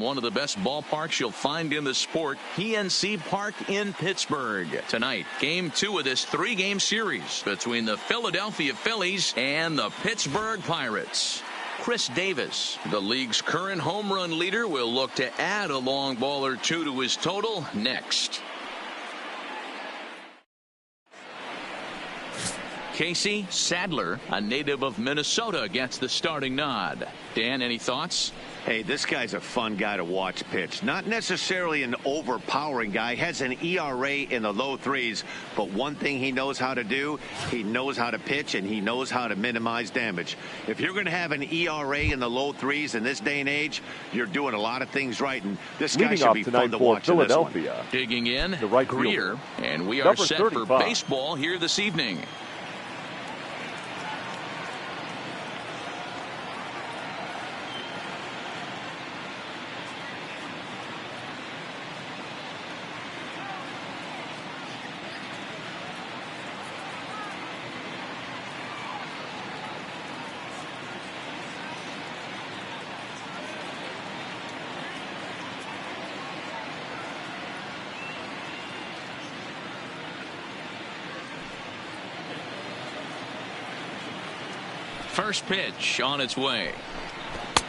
one of the best ballparks you'll find in the sport, PNC Park in Pittsburgh. Tonight, Game 2 of this 3-game series between the Philadelphia Phillies and the Pittsburgh Pirates. Chris Davis, the league's current home run leader, will look to add a long ball or two to his total next. Casey Sadler, a native of Minnesota, gets the starting nod. Dan, any thoughts? Hey, this guy's a fun guy to watch pitch. Not necessarily an overpowering guy. Has an ERA in the low 3s. But one thing he knows how to do, he knows how to pitch, and he knows how to minimize damage. If you're going to have an ERA in the low 3s in this day and age, you're doing a lot of things right. And this guy should be fun to watch in this one. Digging in, the right Greer, and we are number set 35. for baseball here this evening. First pitch on its way.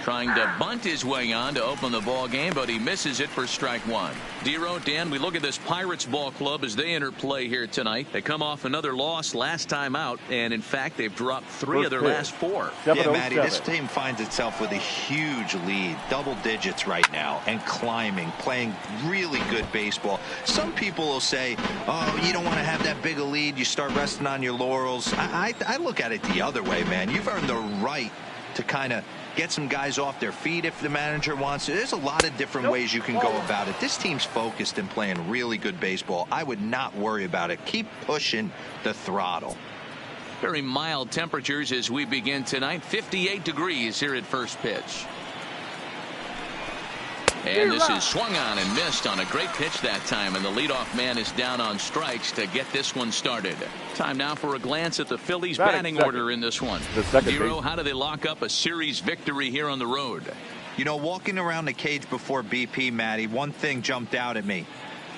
Trying to bunt his way on to open the ball game, but he misses it for strike one. Dero, Dan, we look at this Pirates ball club as they enter play here tonight. They come off another loss last time out, and in fact, they've dropped 3 of their last 4. Yeah, Matty, this team finds itself with a huge lead, double digits right now, and climbing, playing really good baseball. Some people will say, oh, you don't want to have that big a lead. You start resting on your laurels. I look at it the other way, man. You've earned the right to kind of get some guys off their feet if the manager wants to. There's a lot of different ways you can go about it. This team's focused and playing really good baseball. I would not worry about it. Keep pushing the throttle. Very mild temperatures as we begin tonight. 58 degrees here at first pitch. And this is swung on and missed on a great pitch that time, and the leadoff man is down on strikes to get this one started. Time now for a glance at the Phillies batting order in this one. Dero, how do they lock up a series victory here on the road? You know, walking around the cage before BP, Matty, one thing jumped out at me.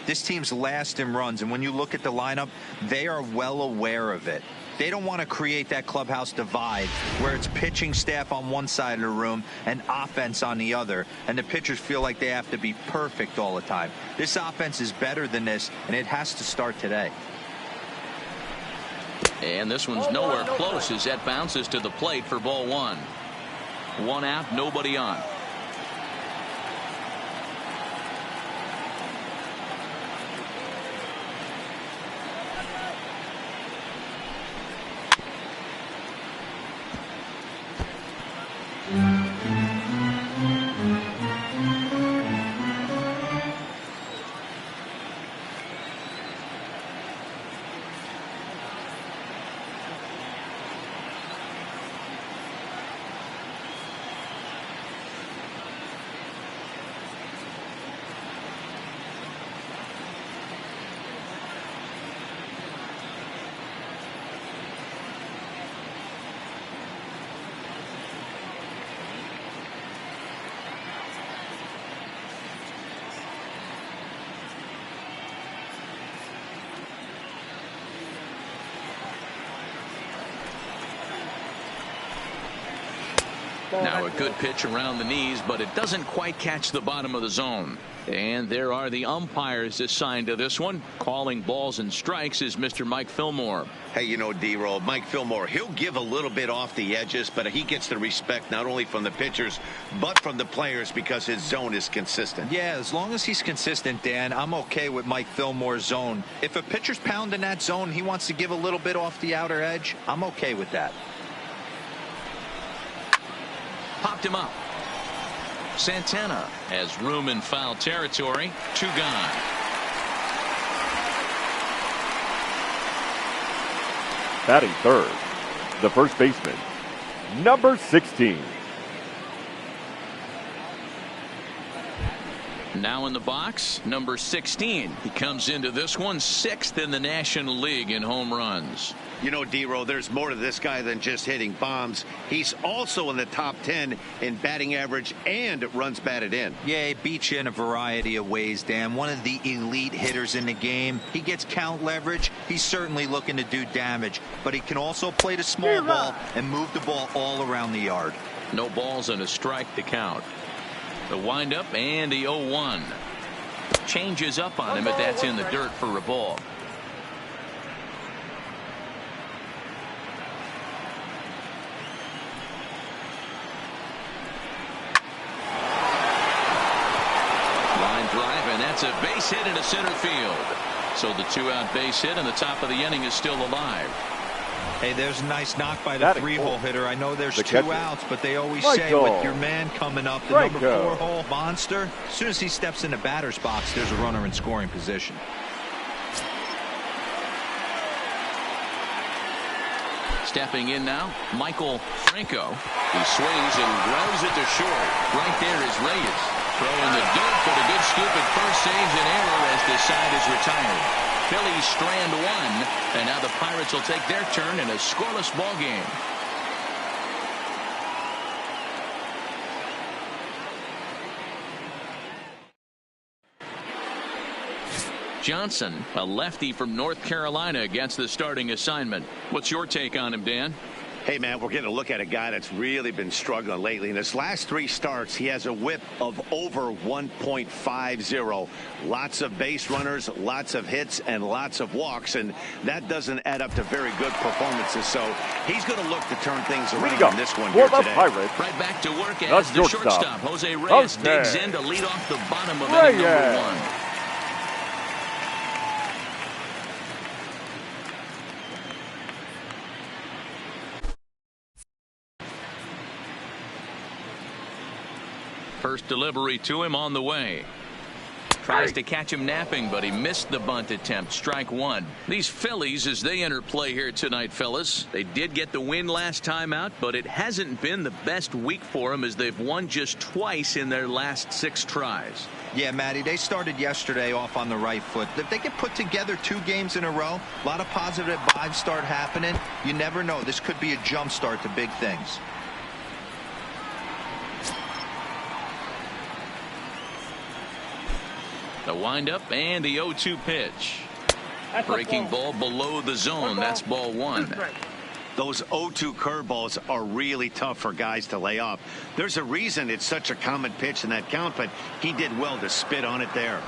This team's last in runs, and when you look at the lineup, they are well aware of it. They don't want to create that clubhouse divide where it's pitching staff on one side of the room and offense on the other, and the pitchers feel like they have to be perfect all the time. This offense is better than this, and it has to start today. And this one's nowhere close as that bounces to the plate for ball 1. 1 out, nobody on. Now a good pitch around the knees, but it doesn't quite catch the bottom of the zone. And there are the umpires assigned to this one. Calling balls and strikes is Mr. Mike Fillmore. Hey, you know, D-Roll, Mike Fillmore, he'll give a little bit off the edges, but he gets the respect not only from the pitchers, but from the players because his zone is consistent. Yeah, as long as he's consistent, Dan, I'm okay with Mike Fillmore's zone. If a pitcher's pounding that zone, he wants to give a little bit off the outer edge, I'm okay with that. Popped him up. Santana has room in foul territory. 2 gone. Batting third, the first baseman, number 16. Now in the box, number 16. He comes into this one 6th in the National League in home runs. You know, D-Row, there's more to this guy than just hitting bombs. He's also in the top 10 in batting average and runs batted in. Yeah, he beats you in a variety of ways, Dan. One of the elite hitters in the game. He gets count leverage. He's certainly looking to do damage, but he can also play the small ball and move the ball all around the yard. No balls and a strike to count. The windup and the 0-1. Changes up on him, but that's in the dirt for a ball. Line drive, and that's a base hit into center field. So the 2-out base hit, and the top of the inning is still alive. Hey, there's a nice knock by the 3-hole hitter. I know there's 2 outs, but they always say with your man coming up, the number 4-hole monster, as soon as he steps in the batter's box, there's a runner in scoring position. Stepping in now, Michael Franco. He swings and grounds it to short. Right there is Reyes. Throwing the dirt, but a good scoop at first, saves an error as this side is retired. Phillies strand 1, and now the Pirates will take their turn in a scoreless ball game. Johnson, a lefty from North Carolina, against the starting assignment. What's your take on him, Dan? Hey, man, we're getting a look at a guy that's really been struggling lately. In his last 3 starts, he has a whip of over 1.50. Lots of base runners, lots of hits, and lots of walks, and that doesn't add up to very good performances. So he's going to look to turn things around in this one here today. Right back to work as the shortstop. Jose Reyes digs in to lead off the bottom of inning number 1. First delivery to him on the way. Tries to catch him napping, but he missed the bunt attempt. Strike 1. These Phillies, as they enter play here tonight, fellas, they did get the win last time out, but it hasn't been the best week for them as they've won just twice in their last 6 tries. Yeah, Matty, they started yesterday off on the right foot. If they can put together 2 games in a row, a lot of positive vibes start happening. You never know. This could be a jump start to big things. The windup and the 0-2 pitch. Breaking ball below the zone. That's ball 1. Those 0-2 curveballs are really tough for guys to lay off. There's a reason it's such a common pitch in that count, but he did well to spit on it there.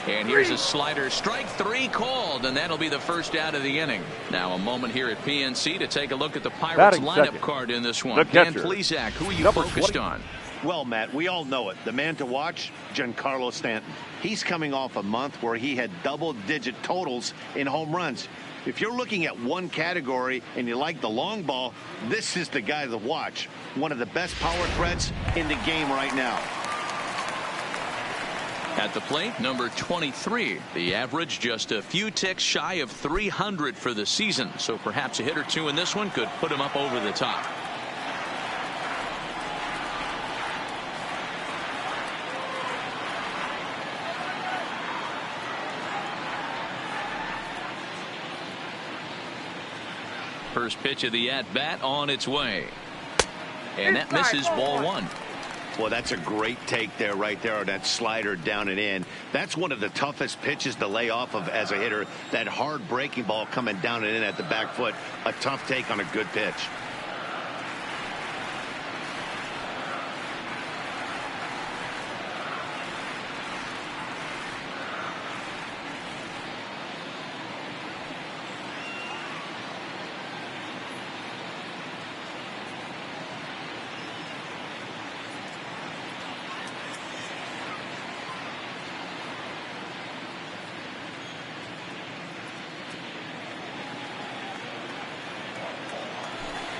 And here's a slider. Strike 3 called, and that'll be the first out of the inning. Now a moment here at PNC to take a look at the Pirates lineup card in this one. Dan Plesac, who are you focused on? Well, Matt, we all know it. The man to watch, Giancarlo Stanton. He's coming off a month where he had double-digit totals in home runs. If you're looking at one category and you like the long ball, this is the guy to watch. One of the best power threats in the game right now. At the plate, number 23. The average just a few ticks shy of 300 for the season. So perhaps a hit or 2 in this one could put him up over the top. First pitch of the at-bat on its way. And that misses ball 1. Well, that's a great take there, right there, on that slider down and in. That's one of the toughest pitches to lay off of as a hitter. That hard breaking ball coming down and in at the back foot. A tough take on a good pitch.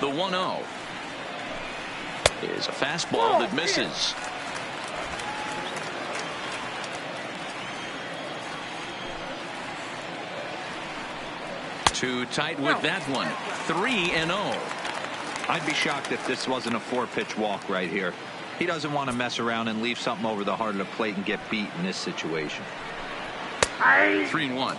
The 1-0 is a fastball that misses. Too tight with that one. 3-0. I'd be shocked if this wasn't a 4-pitch walk right here. He doesn't want to mess around and leave something over the heart of the plate and get beat in this situation. 3-1.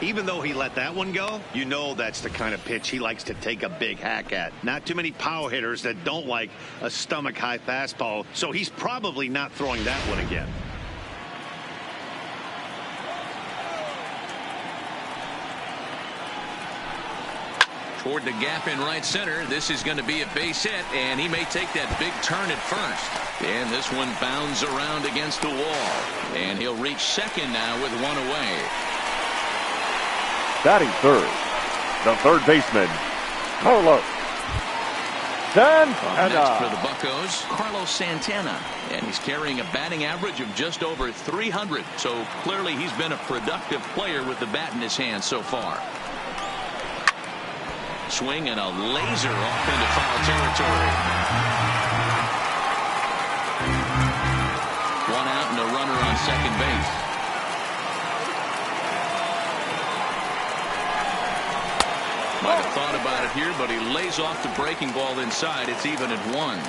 Even though he let that one go, you know that's the kind of pitch he likes to take a big hack at. Not too many power hitters that don't like a stomach-high fastball, so he's probably not throwing that one again. Toward the gap in right center. This is going to be a base hit, and he may take that big turn at first. And this one bounds around against the wall. And he'll reach second now with one away. Batting third, the third baseman, Carlos Santana. Next for the Buccos, Carlos Santana. And he's carrying a batting average of just over 300. So clearly he's been a productive player with the bat in his hand so far. Swing and a laser off into foul territory. One out and a runner on second base. Might have thought about it here, but he lays off the breaking ball inside. It's even at 1. Line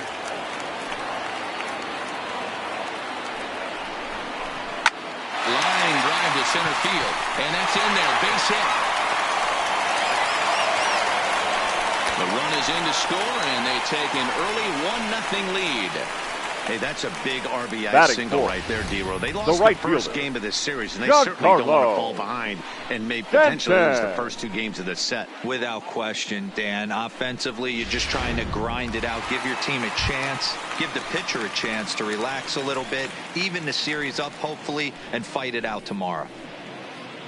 drive to center field, and that's in there. Base hit. The run is in to score, and they take an early 1-0 lead. Hey, that's a big RBI Batting single fourth. right there, D-Row. They lost the right first fielder, game of this series, and they Giancarlo certainly don't want to fall behind and may potentially lose the first 2 games of this set. Without question, Dan. Offensively, you're just trying to grind it out, give your team a chance, give the pitcher a chance to relax a little bit, even the series up, hopefully, and fight it out tomorrow.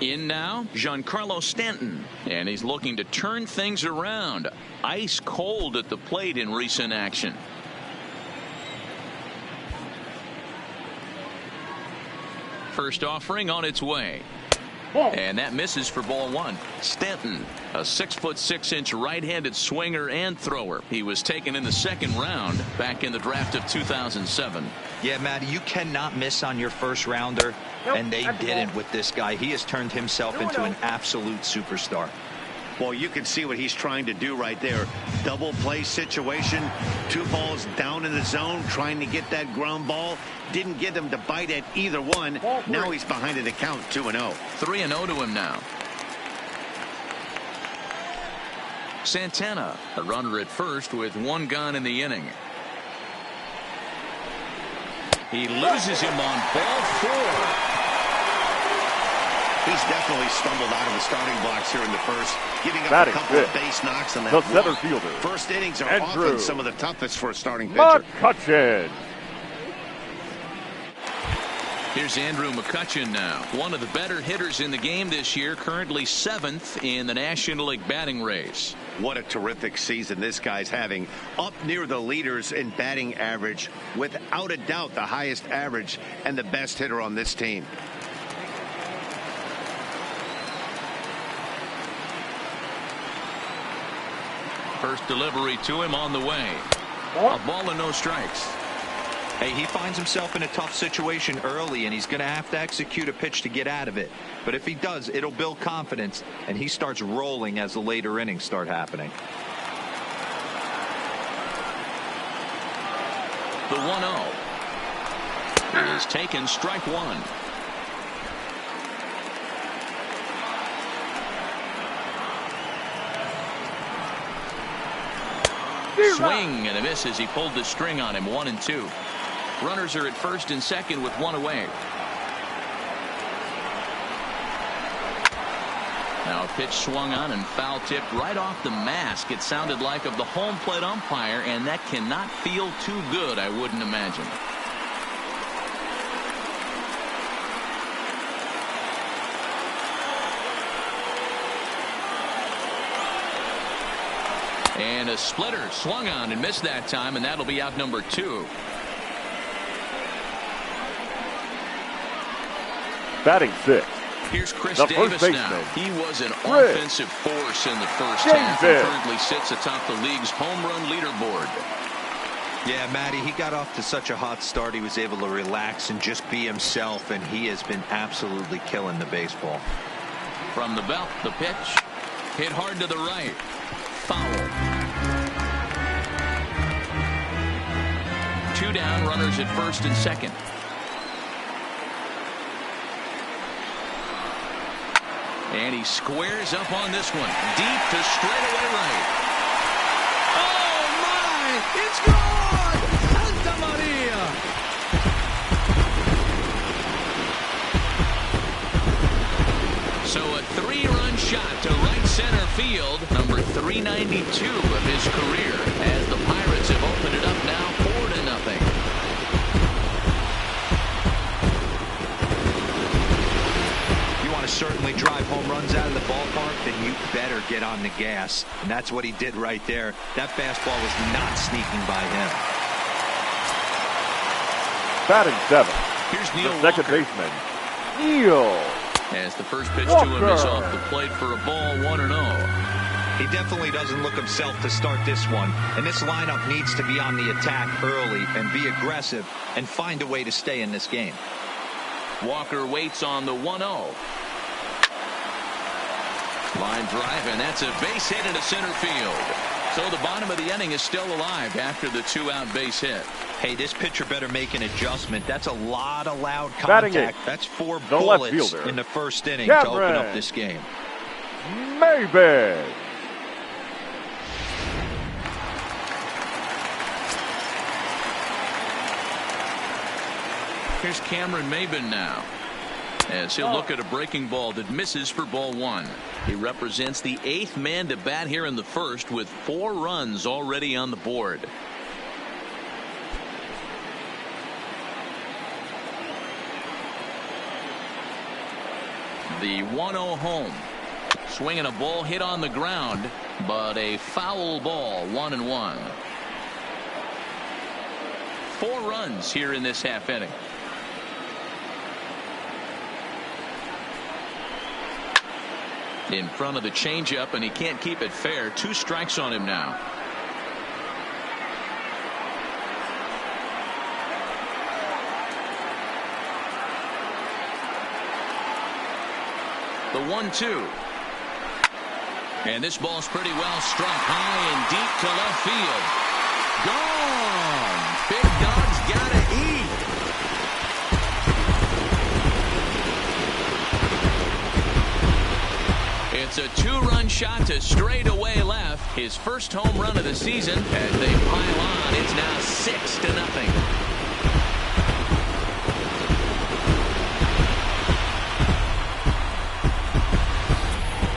In now, Giancarlo Stanton, and he's looking to turn things around. Ice cold at the plate in recent action. First offering on its way. And that misses for ball 1. Stanton, a 6'6" right-handed swinger and thrower. He was taken in the second round back in the draft of 2007. Yeah, Matty, you cannot miss on your first rounder, and they didn't with this guy. He has turned himself into an absolute superstar. Well, you can see what he's trying to do right there. Double play situation. 2 balls down in the zone, trying to get that ground ball. Didn't get him to bite at either one. Now he's behind in the count, 2-0. 3-0 to him now. Santana, a runner at first with 1 gone in the inning. He loses him on ball 4. He's definitely stumbled out of the starting blocks here in the first, giving up Batting a couple of base knocks on that the center walk. fielder, First innings are Andrew often some of the toughest for a starting pitcher. McCutchen. Here's Andrew McCutchen now, one of the better hitters in the game this year, currently 7th in the National League batting race. What a terrific season this guy's having. Up near the leaders in batting average, without a doubt the highest average and the best hitter on this team. First delivery to him on the way. A ball and no strikes. Hey, he finds himself in a tough situation early, and he's going to have to execute a pitch to get out of it. But if he does, it'll build confidence, and he starts rolling as the later innings start happening. The 1-0 is taken, strike 1. Swing and a miss as he pulled the string on him. 1-2. Runners are at first and second with 1 away. Now a pitch swung on and foul tipped right off the mask. It sounded like of the home plate umpire, and that cannot feel too good, I wouldn't imagine. And a splitter swung on and missed that time, and that'll be out number 2. Batting 6. Here's Chris The Davis first now. baseman, He was an Chris offensive force in the first half and currently sits atop the league's home run leaderboard. Yeah, Matty, he got off to such a hot start. He was able to relax and just be himself, and he has been absolutely killing the baseball. From the belt, the pitch. Hit hard to the right. Foul. 2 2 down, runners at first and second. And he squares up on this one. Deep to straightaway right. Oh, my! It's gone! Santa Maria! So a 3-run shot to right center field. Number 392 of his career. As the Pirates have opened it up now 4-0. Certainly drive home runs out of the ballpark, then you better get on the gas. And that's what he did right there. That fastball was not sneaking by him. Batting 7. Here's Neil the second Walker. baseman, Neil. As the first pitch Walker. to him is off the plate for a ball, 1-0. He definitely doesn't look himself to start this one. And this lineup needs to be on the attack early and be aggressive and find a way to stay in this game. Walker waits on the 1-0. Line drive, and that's a base hit into center field. So the bottom of the inning is still alive after the 2-out base hit. Hey, this pitcher better make an adjustment. That's a lot of loud Batting contact. eight. That's 4 The left bullets fielder, in the first inning to open up this game. Maybe. Here's Cameron Maybin now, as he'll look at a breaking ball that misses for ball 1. He represents the 8th man to bat here in the first with 4 runs already on the board. The 1-0 home. Swinging a ball hit on the ground, but a foul ball, 1-1. 4 runs here in this half inning. In front of the changeup, and he can't keep it fair. 2 strikes on him now. The 1-2. And this ball's pretty well struck high and deep to left field. Gone. Big Dog's gotta eat. It's a 2-run shot to straightaway left. His first home run of the season. As they pile on, it's now 6-0.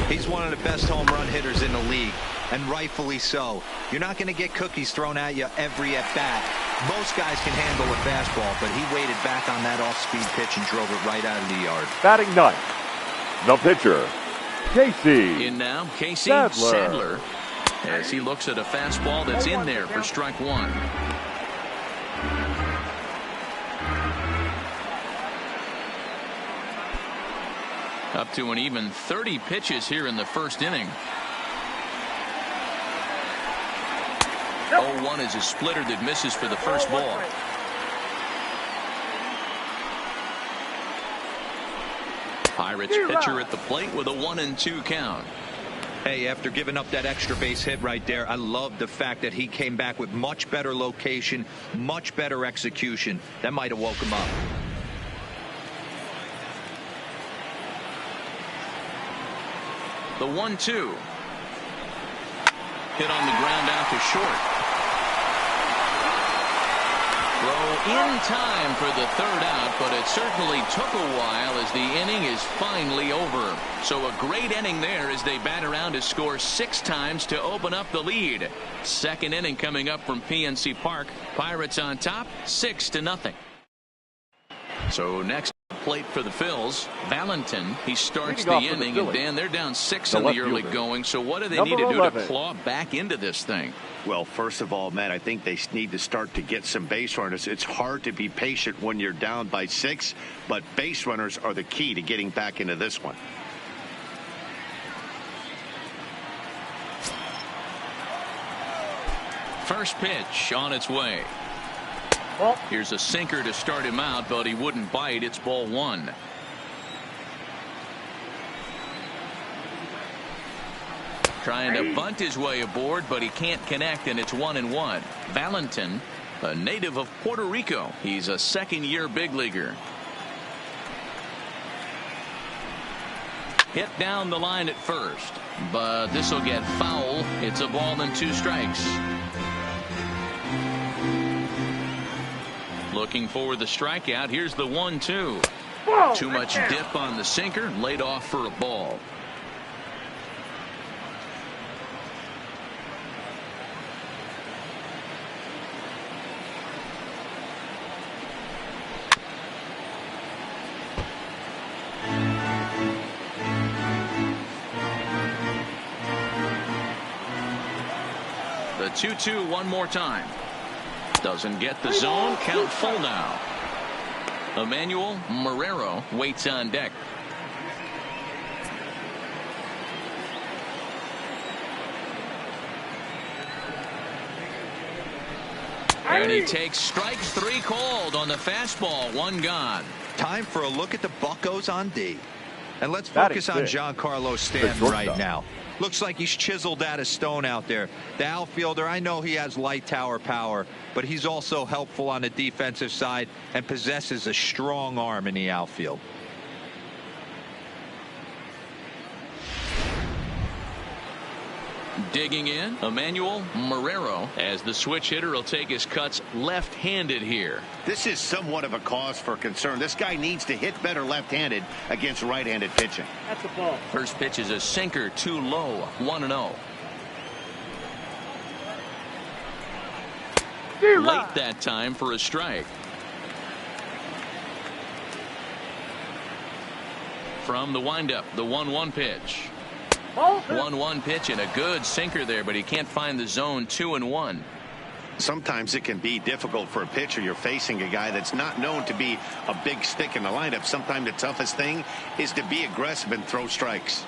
He's one of the best home run hitters in the league, and rightfully so. You're not going to get cookies thrown at you every at-bat. Most guys can handle a fastball, but he waited back on that off-speed pitch and drove it right out of the yard. Batting 9. The pitcher, Casey. In now, Casey Sadler. As he looks at a fastball that's in there for strike 1. Up to an even 30 pitches here in the first inning. 0-1 is a splitter that misses for the first ball. Pirates pitcher at the plate with a 1-2 count. Hey, after giving up that extra base hit right there, I love the fact that he came back with much better location, much better execution. That might have woke him up. The 1-2. Hit on the ground out to short. Throw in time for the 3rd out, but it certainly took a while as the inning is finally over. So a great inning there as they bat around to score 6 times to open up the lead. Second inning coming up from PNC Park. Pirates on top, 6-0. So next plate for the Phils, Valentin. He starts the inning, and Dan, they're down 6 in the early going. So what do they need to do to claw back into this thing? Well, first of all, Matt, I think they need to start to get some base runners. It's hard to be patient when you're down by 6, but base runners are the key to getting back into this one. First pitch on its way. Here's a sinker to start him out, but he wouldn't bite. It's ball 1. Trying to bunt his way aboard, but he can't connect, and it's 1-1. Valentin A native of Puerto Rico, he's a second-year big leaguer. Hit down the line at first, but this will get foul. It's a ball and 2 strikes. Looking for the strikeout. Here's the 1-2. Too much dip on the sinker, laid off for a ball. The 2-2 one more time. Doesn't get the zone. Count full now. Emmanuel Marrero waits on deck. And he takes strike 3 called on the fastball. 1 gone. Time for a look at the Buccos on D. And let's focus on Giancarlo Stanton right now. Looks like he's chiseled out of stone out there. The outfielder, I know he has light tower power, but he's also helpful on the defensive side and possesses a strong arm in the outfield. Digging in, Emmanuel Marrero, as the switch hitter will take his cuts left-handed here. This is somewhat of a cause for concern. This guy needs to hit better left-handed against right-handed pitching. That's a ball. First pitch is a sinker, too low, 1-0. Late that time for a strike. From the windup, the 1-1 pitch. 1-1 pitch and a good sinker there, but he can't find the zone. 2-1. Sometimes it can be difficult for a pitcher. You're facing a guy that's not known to be a big stick in the lineup. Sometimes the toughest thing is to be aggressive and throw strikes.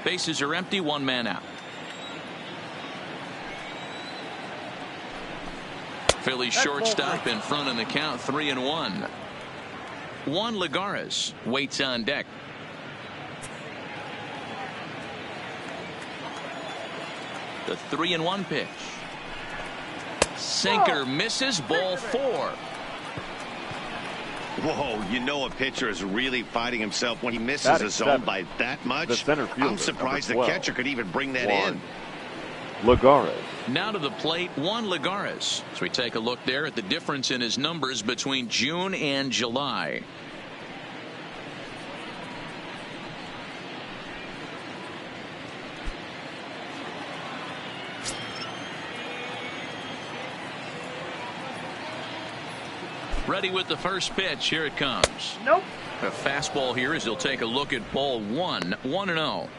Bases are empty, 1 man out. Phillies shortstop in front in the count, 3-1. Juan Lagares waits on deck. The 3-1 pitch. Sinker misses, ball 4. Whoa, you know a pitcher is really fighting himself when he misses a zone by that much. I'm surprised the catcher could even bring that in. Lagares. Now to the plate, Juan Lagares. So we take a look there at the difference in his numbers between June and July. Ready with the first pitch. Here it comes. Nope. A fastball here as he'll take a look at ball 1. 1-0.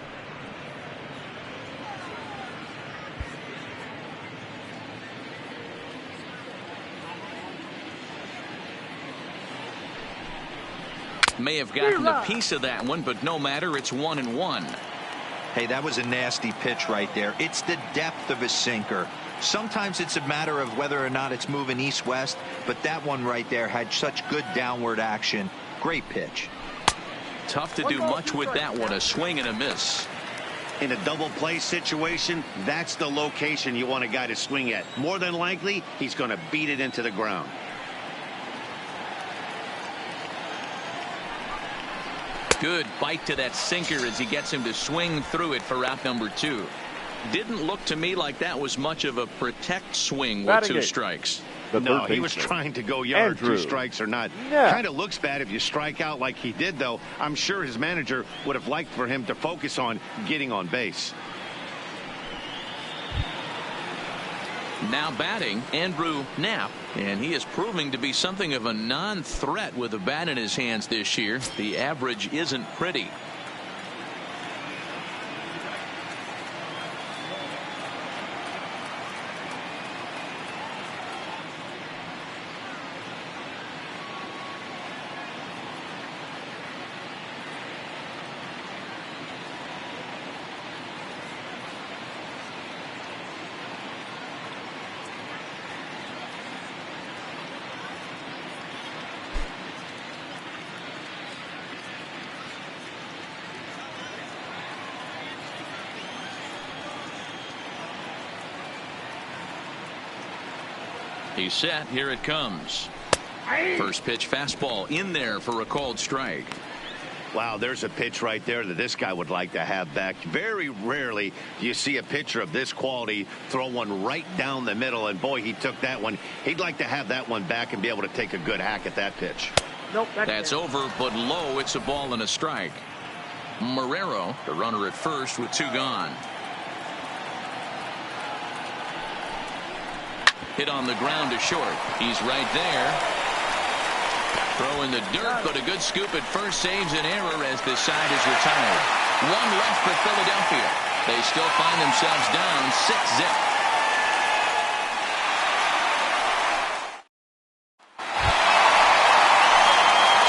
May have gotten a piece of that one, but no matter. It's 1-1. Hey, that was a nasty pitch right there. It's the depth of a sinker. Sometimes it's a matter of whether or not it's moving east-west, but that one right there had such good downward action. Great pitch. Tough to do much with that one. A swing and a miss. In a double play situation, that's the location you want a guy to swing at. More than likely, he's going to beat it into the ground. Good bite to that sinker as he gets him to swing through it for out number 2. Didn't look to me like that was much of a protect swing with 2 strikes. No, he was trying to go yard. 2 strikes or not. Kind of looks bad if you strike out like he did, though. I'm sure his manager would have liked for him to focus on getting on base. Now batting, Andrew Knapp, and he is proving to be something of a non-threat with a bat in his hands this year. The average isn't pretty. He's set. Here it comes. First pitch fastball in there for a called strike. Wow, there's a pitch right there that this guy would like to have back. Very rarely do you see a pitcher of this quality throw one right down the middle, and boy, he took that one. He'd like to have that one back and be able to take a good hack at that pitch. Nope, that's over, but low. It's a ball and a strike. Marrero, the runner at first with 2 gone. Hit on the ground to short. He's right there. Throw in the dirt, but a good scoop at first saves an error as this side is retired. 1 left for Philadelphia. They still find themselves down 6-0.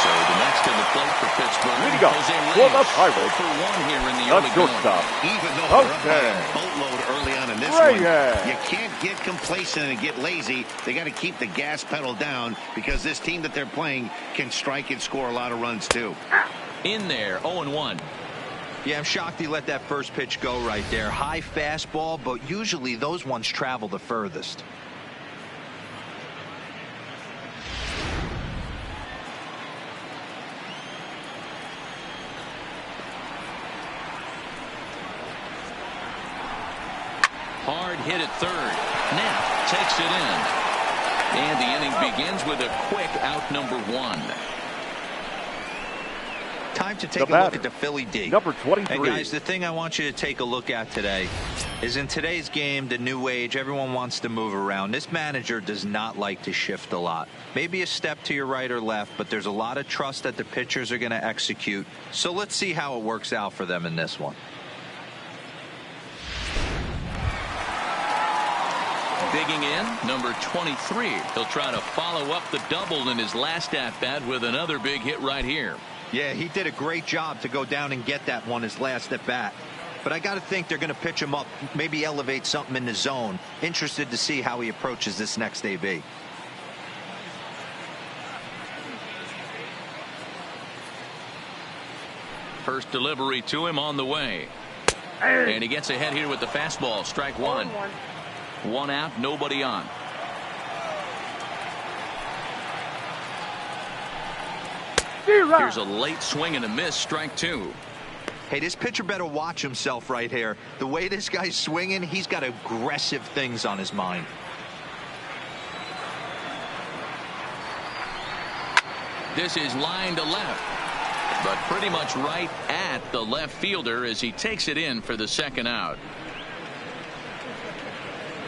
So the next to the plate for Pittsburgh. Here we go. For the Pirates. For 1 here in the The early shortstop. going. Even though they're up by a boatload early on in this one, you can't get complacent and get lazy. They got to keep the gas pedal down because this team that they're playing can strike and score a lot of runs too. In there, 0-1. Yeah, I'm shocked he let that first pitch go right there. High fastball, but usually those ones travel the furthest. Hard hit at third. Knapp takes it in. And the inning begins with a quick out number 1. Time to take a look at the Philly D. Number 23. And guys, the thing I want you to take a look at today is in today's game, the new age, everyone wants to move around. This manager does not like to shift a lot. Maybe a step to your right or left, but there's a lot of trust that the pitchers are going to execute. So let's see how it works out for them in this one. Digging in, number 23. He'll try to follow up the double in his last at-bat with another big hit right here. Yeah, he did a great job to go down and get that one his last at-bat. But I got to think they're going to pitch him up, maybe elevate something in the zone. Interested to see how he approaches this next AB. First delivery to him on the way. And he gets ahead here with the fastball. Strike 1. 1 out, nobody on. Here's a late swing and a miss. Strike 2. Hey, this pitcher better watch himself right here. The way this guy's swinging, he's got aggressive things on his mind. This is line to left, but pretty much right at the left fielder as he takes it in for the 2nd out.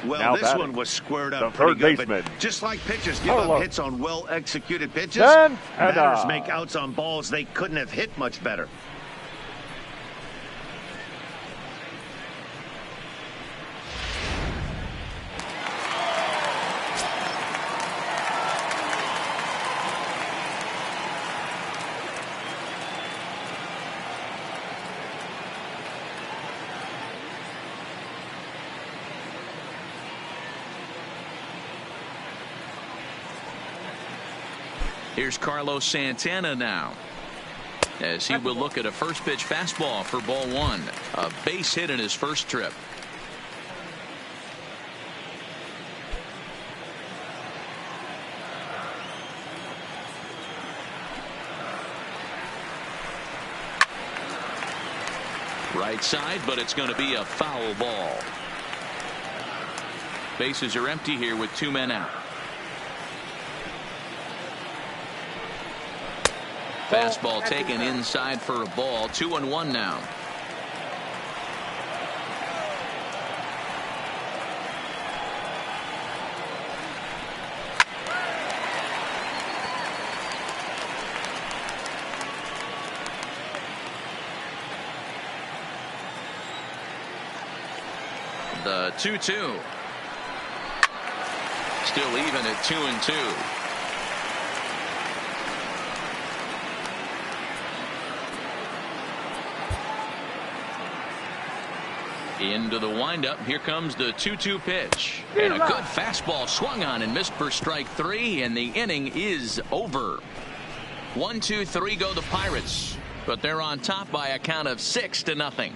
Well, now this one was squared up the pretty third good, baseman. but just like pitchers give up hits on well-executed pitches, Santana. batters make outs on balls they couldn't have hit much better. Here's Carlos Santana now, as he will look at a first pitch fastball for ball 1. A base hit in his first trip. Right side, but it's going to be a foul ball. Bases are empty here with 2 men out. Fastball taken inside for a ball. 2-1 now. The 2-2. Still even at 2-2. Into the windup. Here comes the 2-2 pitch. And a good fastball swung on and missed for strike 3, and the inning is over. 1-2-3 go the Pirates, but they're on top by a count of 6-0.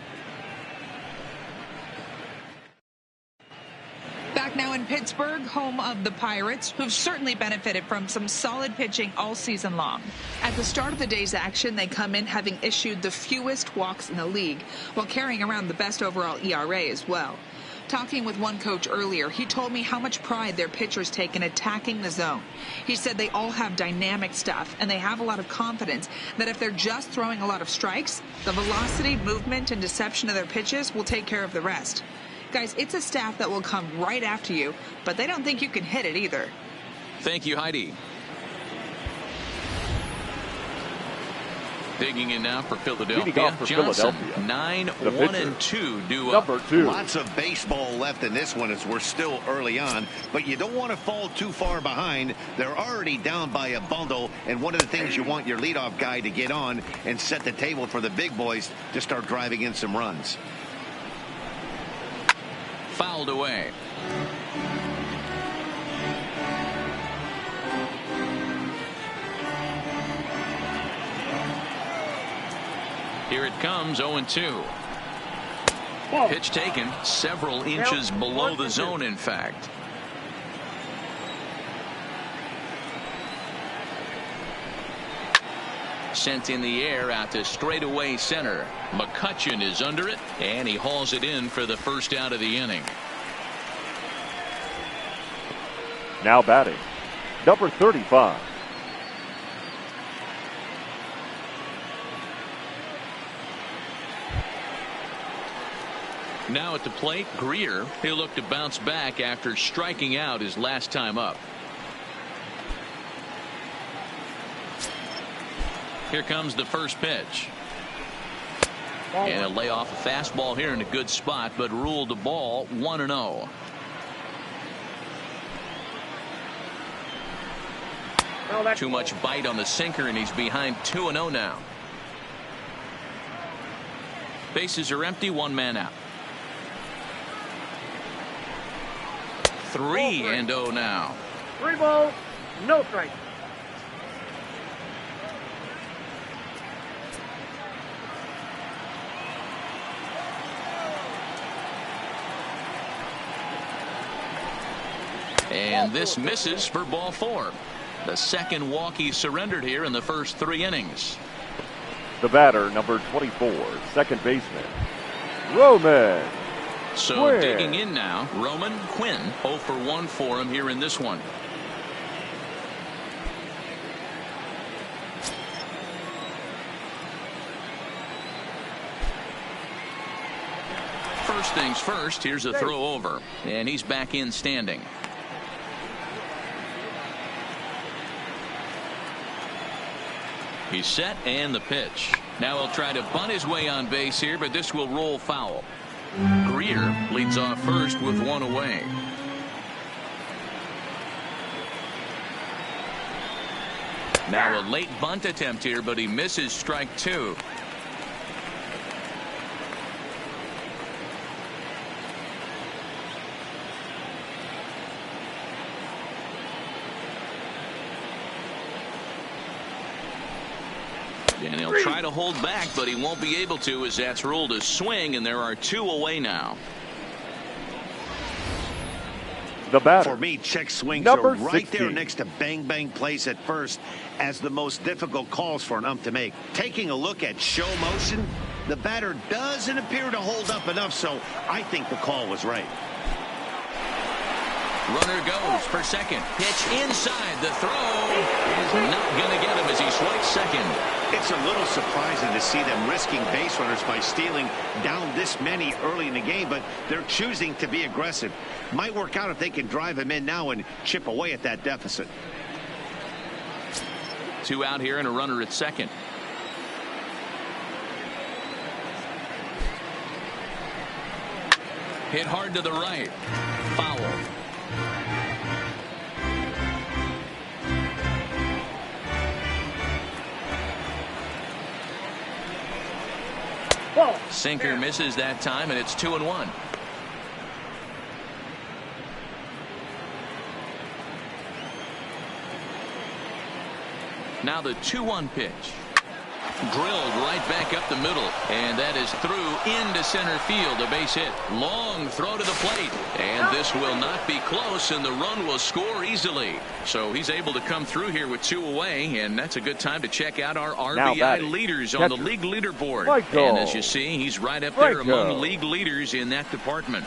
Back now in Pittsburgh, home of the Pirates, who've certainly benefited from some solid pitching all season long. At the start of the day's action, they come in having issued the fewest walks in the league, while carrying around the best overall ERA as well. Talking with one coach earlier, he told me how much pride their pitchers take in attacking the zone. He said they all have dynamic stuff, and they have a lot of confidence that if they're just throwing a lot of strikes, the velocity, movement, and deception of their pitches will take care of the rest. Guys, it's a staff that will come right after you, but they don't think you can hit it either. Thank you, Heidi. Digging in now for Philadelphia. Johnson, 9-1-2 duo. Number 2. Lots of baseball left in this one as we're still early on, but you don't want to fall too far behind. They're already down by a bundle, and one of the things you want your leadoff guy to get on and set the table for the big boys to start driving in some runs. Fouled away. Here it comes, 0-2. Pitch taken several inches below the zone, in fact. Sent in the air out to straightaway center. McCutchen is under it, and he hauls it in for the first out of the inning. Now batting, number 35. Now at the plate, Greer. He'll look to bounce back after striking out his last time up. Here comes the first pitch. And a lay off a fastball here in a good spot, but ruled the ball 1-0. Too much bite on the sinker, and he's behind 2-0 now. Bases are empty, one man out. 3-0 now. 3 balls, no strikes. And this misses for ball 4. The second walk he surrendered here in the first 3 innings. The batter, number 24, second baseman, Roman. So Quinn. digging in now, Roman Quinn, 0 for 1 for him here in this one. First things first, here's a throw over, and he's back in standing. He's set, and the pitch. Now he'll try to bunt his way on base here, but this will roll foul. Greer leads off first with 1 away. Now a late bunt attempt here, but he misses strike 2. And he'll try to hold back, but he won't be able to, as that's ruled a swing, and there are 2 away now. The batter, for me, check swings number are right 16. there next to bang bang plays at first as the most difficult calls for an ump to make. Taking a look at show motion, the batter doesn't appear to hold up enough, so I think the call was right. Runner goes for second. Pitch inside. The throw is not going to get him as he swipes second. It's a little surprising to see them risking base runners by stealing down this many early in the game, but they're choosing to be aggressive. Might work out if they can drive him in now and chip away at that deficit. 2 out here and a runner at second. Hit hard to the right. Foul. Ball. Sinker misses that time, and it's 2-1. Now the 2-1 pitch. Drilled right back up the middle, and that is through into center field. A base hit. Long throw to the plate, and this will not be close, and the run will score easily. So he's able to come through here with 2 away, and that's a good time to check out our RBI leaders on the league leaderboard. And as you see, he's right up there among league leaders in that department.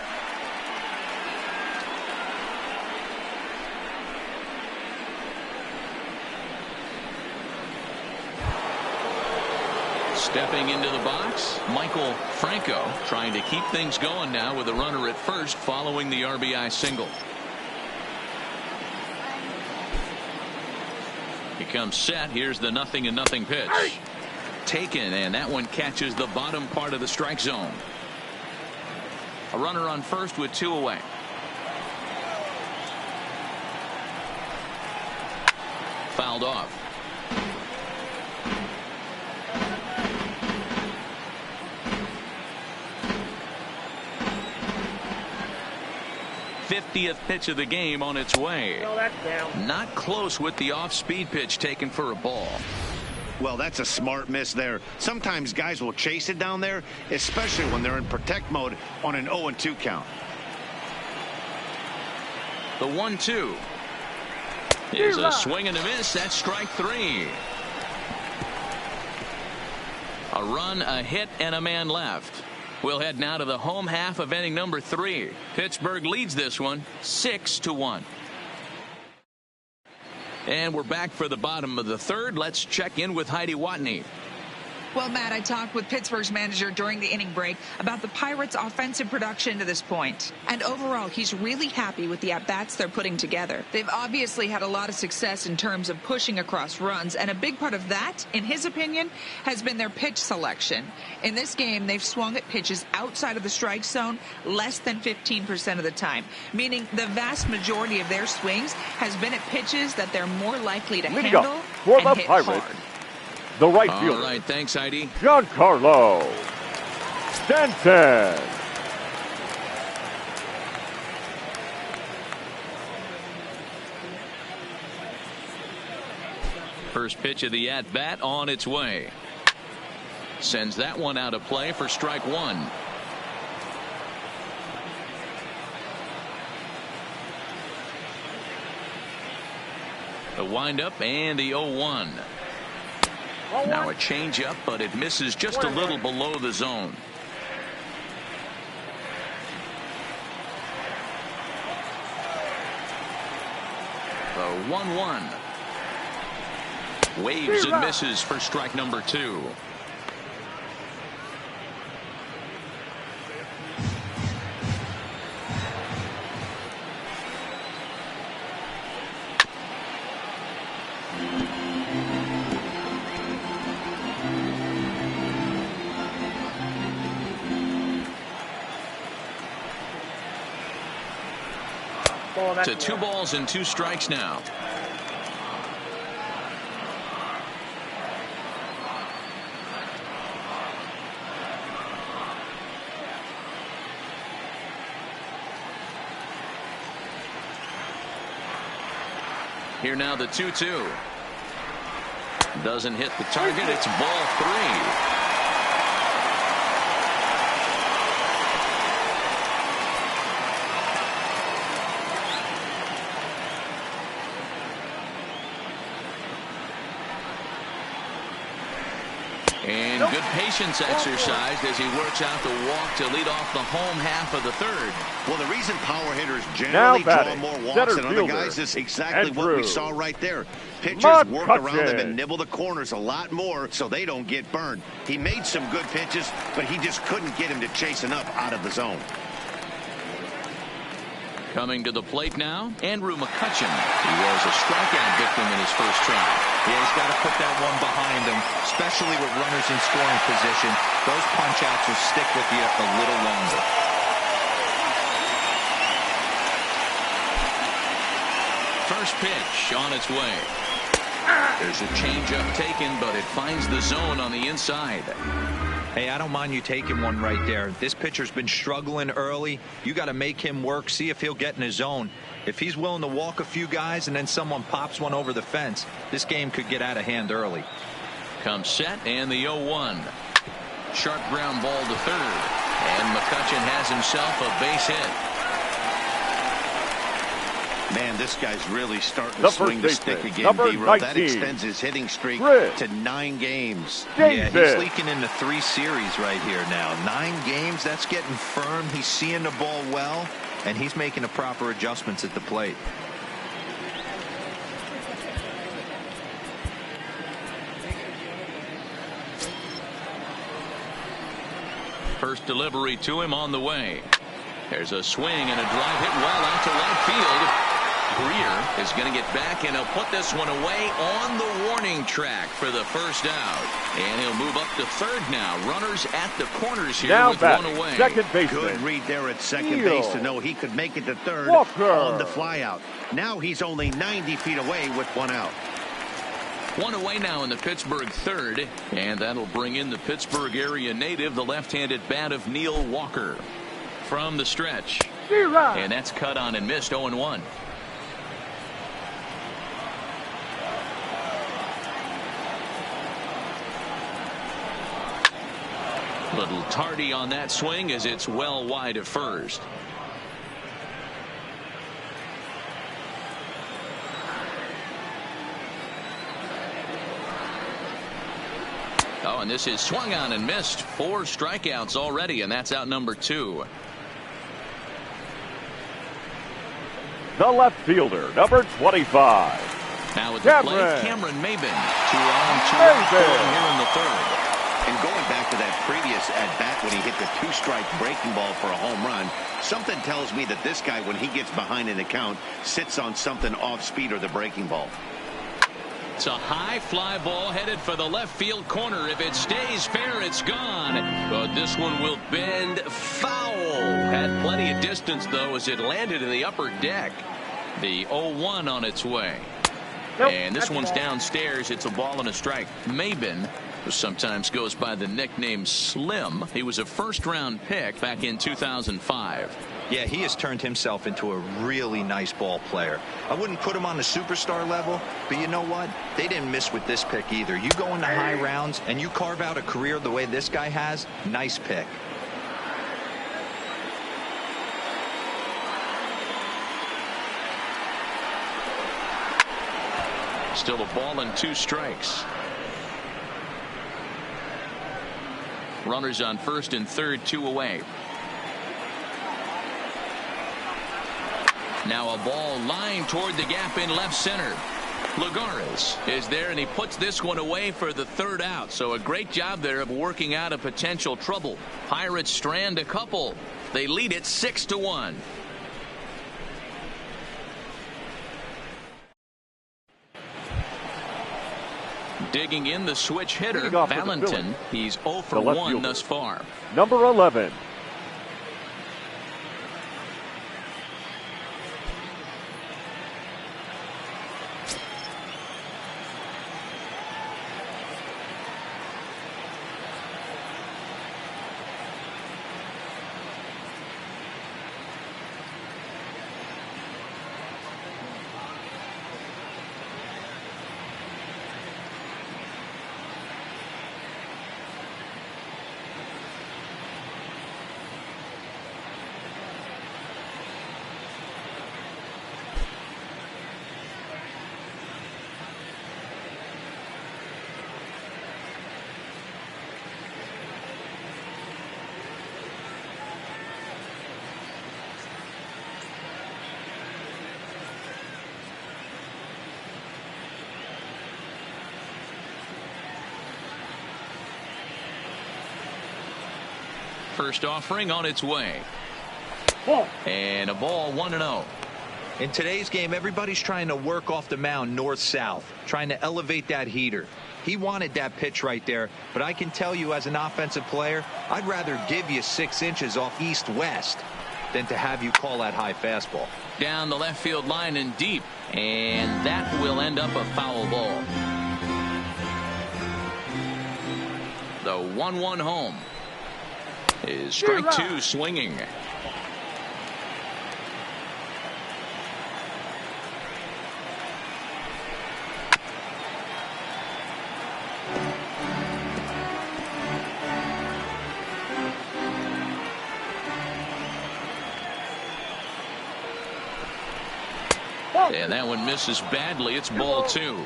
Stepping into the box, Michael Franco, trying to keep things going now with a runner at first following the RBI single. He comes set. Here's the 0-0 pitch. Taken, and that one catches the bottom part of the strike zone. A runner on first with 2 away. Fouled off. 50th pitch of the game on its way. No, that's down. Not close with the off-speed pitch taken for a ball. Well, that's a smart miss there. Sometimes guys will chase it down there, especially when they're in protect mode on an 0-2 count. The 1-2 is a swing and a miss. That's strike 3. A run, a hit, and a man left. We'll head now to the home half of inning number 3. Pittsburgh leads this one 6-1. And we're back for the bottom of the third. Let's check in with Heidi Watney. Well, Matt, I talked with Pittsburgh's manager during the inning break about the Pirates' offensive production to this point. And overall, he's really happy with the at-bats they're putting together. They've obviously had a lot of success in terms of pushing across runs, and a big part of that, in his opinion, has been their pitch selection. In this game, they've swung at pitches outside of the strike zone less than 15% of the time, meaning the vast majority of their swings has been at pitches that they're more likely to handle and hit hard. The right fielder. All right, thanks, Heidi. Giancarlo Stanton. First pitch of the at-bat on its way. Sends that one out of play for strike 1. The windup and the 0-1. Now a changeup, but it misses just a little below the zone. The 1-1. Waves and misses for strike number 2. To 2 balls and 2 strikes now. Here now the 2-2. Doesn't hit the target. It's ball 3. And good patience exercised as he works out the walk to lead off the home half of the third. Well, the reason power hitters generally draw more walks than other guys is exactly what we saw right there. Pitchers work around them and nibble the corners a lot more so they don't get burned. He made some good pitches, but he just couldn't get him to chase enough out of the zone. Coming to the plate now, Andrew McCutchen. He was a strikeout victim in his first try. Yeah, he's got to put that one behind him, especially with runners in scoring position. Those punch-outs will stick with you a little longer. First pitch on its way. There's a changeup taken, but it finds the zone on the inside. Hey, I don't mind you taking one right there. This pitcher's been struggling early. You got to make him work, see if he'll get in his zone. If he's willing to walk a few guys and then someone pops one over the fence, this game could get out of hand early. Comes set and the 0-1. Sharp ground ball to third. And McCutchen has himself a base hit. Man, this guy's really starting to swing the stick again, D-Row. That extends his hitting streak to 9 games. Yeah, he's leaking into 3 series right here now. 9 games, that's getting firm. He's seeing the ball well, and he's making the proper adjustments at the plate. First delivery to him on the way. There's a swing and a drive hit well out to right field. Greer is going to get back, and he'll put this one away on the warning track for the first out. And he'll move up to third now. Runners at the corners here now with back, one away. Second baseman. Good read there at second base to know he could make it to third on the flyout. Now he's only 90 feet away with 1 out. 1 away now in the Pittsburgh third, and that'll bring in the Pittsburgh area native, the left-handed bat of Neil Walker. From the stretch. And that's cut on and missed. 0-1. Little tardy on that swing as it's well wide of first. Oh, and this is swung on and missed. 4 strikeouts already, and that's out number 2. The left fielder, number 25. Now with the plate, Cameron Maybin. 2 on, 2 out here in the third. And going back to that previous at-bat when he hit the 2-strike breaking ball for a home run, something tells me that this guy, when he gets behind in the count, sits on something off-speed or the breaking ball. It's a high fly ball headed for the left field corner. If it stays fair, it's gone. But this one will bend foul. Had plenty of distance, though, as it landed in the upper deck. The 0-1 on its way. And this one's downstairs. It's a ball and a strike. Maybin, who sometimes goes by the nickname Slim. He was a first-round pick back in 2005. Yeah, he has turned himself into a really nice ball player. I wouldn't put him on the superstar level, but you know what? They didn't miss with this pick either. You go into high rounds and you carve out a career the way this guy has, nice pick. Still a ball and 2 strikes. Runners on first and third, 2 away. Now a ball lined toward the gap in left center. Lagares is there, and he puts this one away for the 3rd out. So a great job there of working out a potential trouble. Pirates strand a couple. They lead it 6-1. Digging in the switch hitter, Valentin. He's 0 for 1 thus far. Number 11. First offering on its way. And a ball 1-0. In today's game, everybody's trying to work off the mound north-south, trying to elevate that heater. He wanted that pitch right there, but I can tell you as an offensive player, I'd rather give you 6 inches off east-west. than to have you call that high fastball. Down the left field line and deep, and that will end up a foul ball. The 1-1 home is strike two swinging. And that one misses badly. It's ball two.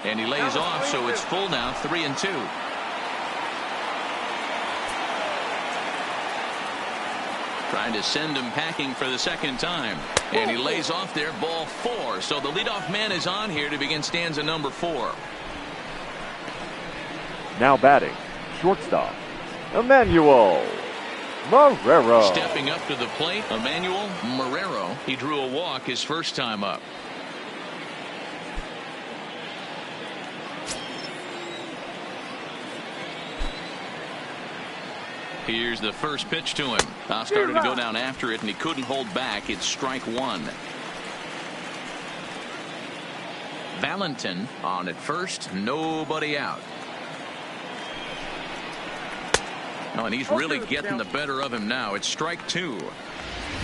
And he lays off, so it's full now, 3-2. Trying to send him packing for the second time. And he lays off there, ball four. So the leadoff man is on here to begin stanza number 4. Now batting, shortstop, Emmanuel Marrero. Stepping up to the plate, Emmanuel Marrero. He drew a walk his first time up. Here's the first pitch to him. Started to go down after it, and he couldn't hold back. It's strike one. Valentin on at first, nobody out. Oh, and he's really getting the better of him now. It's strike two.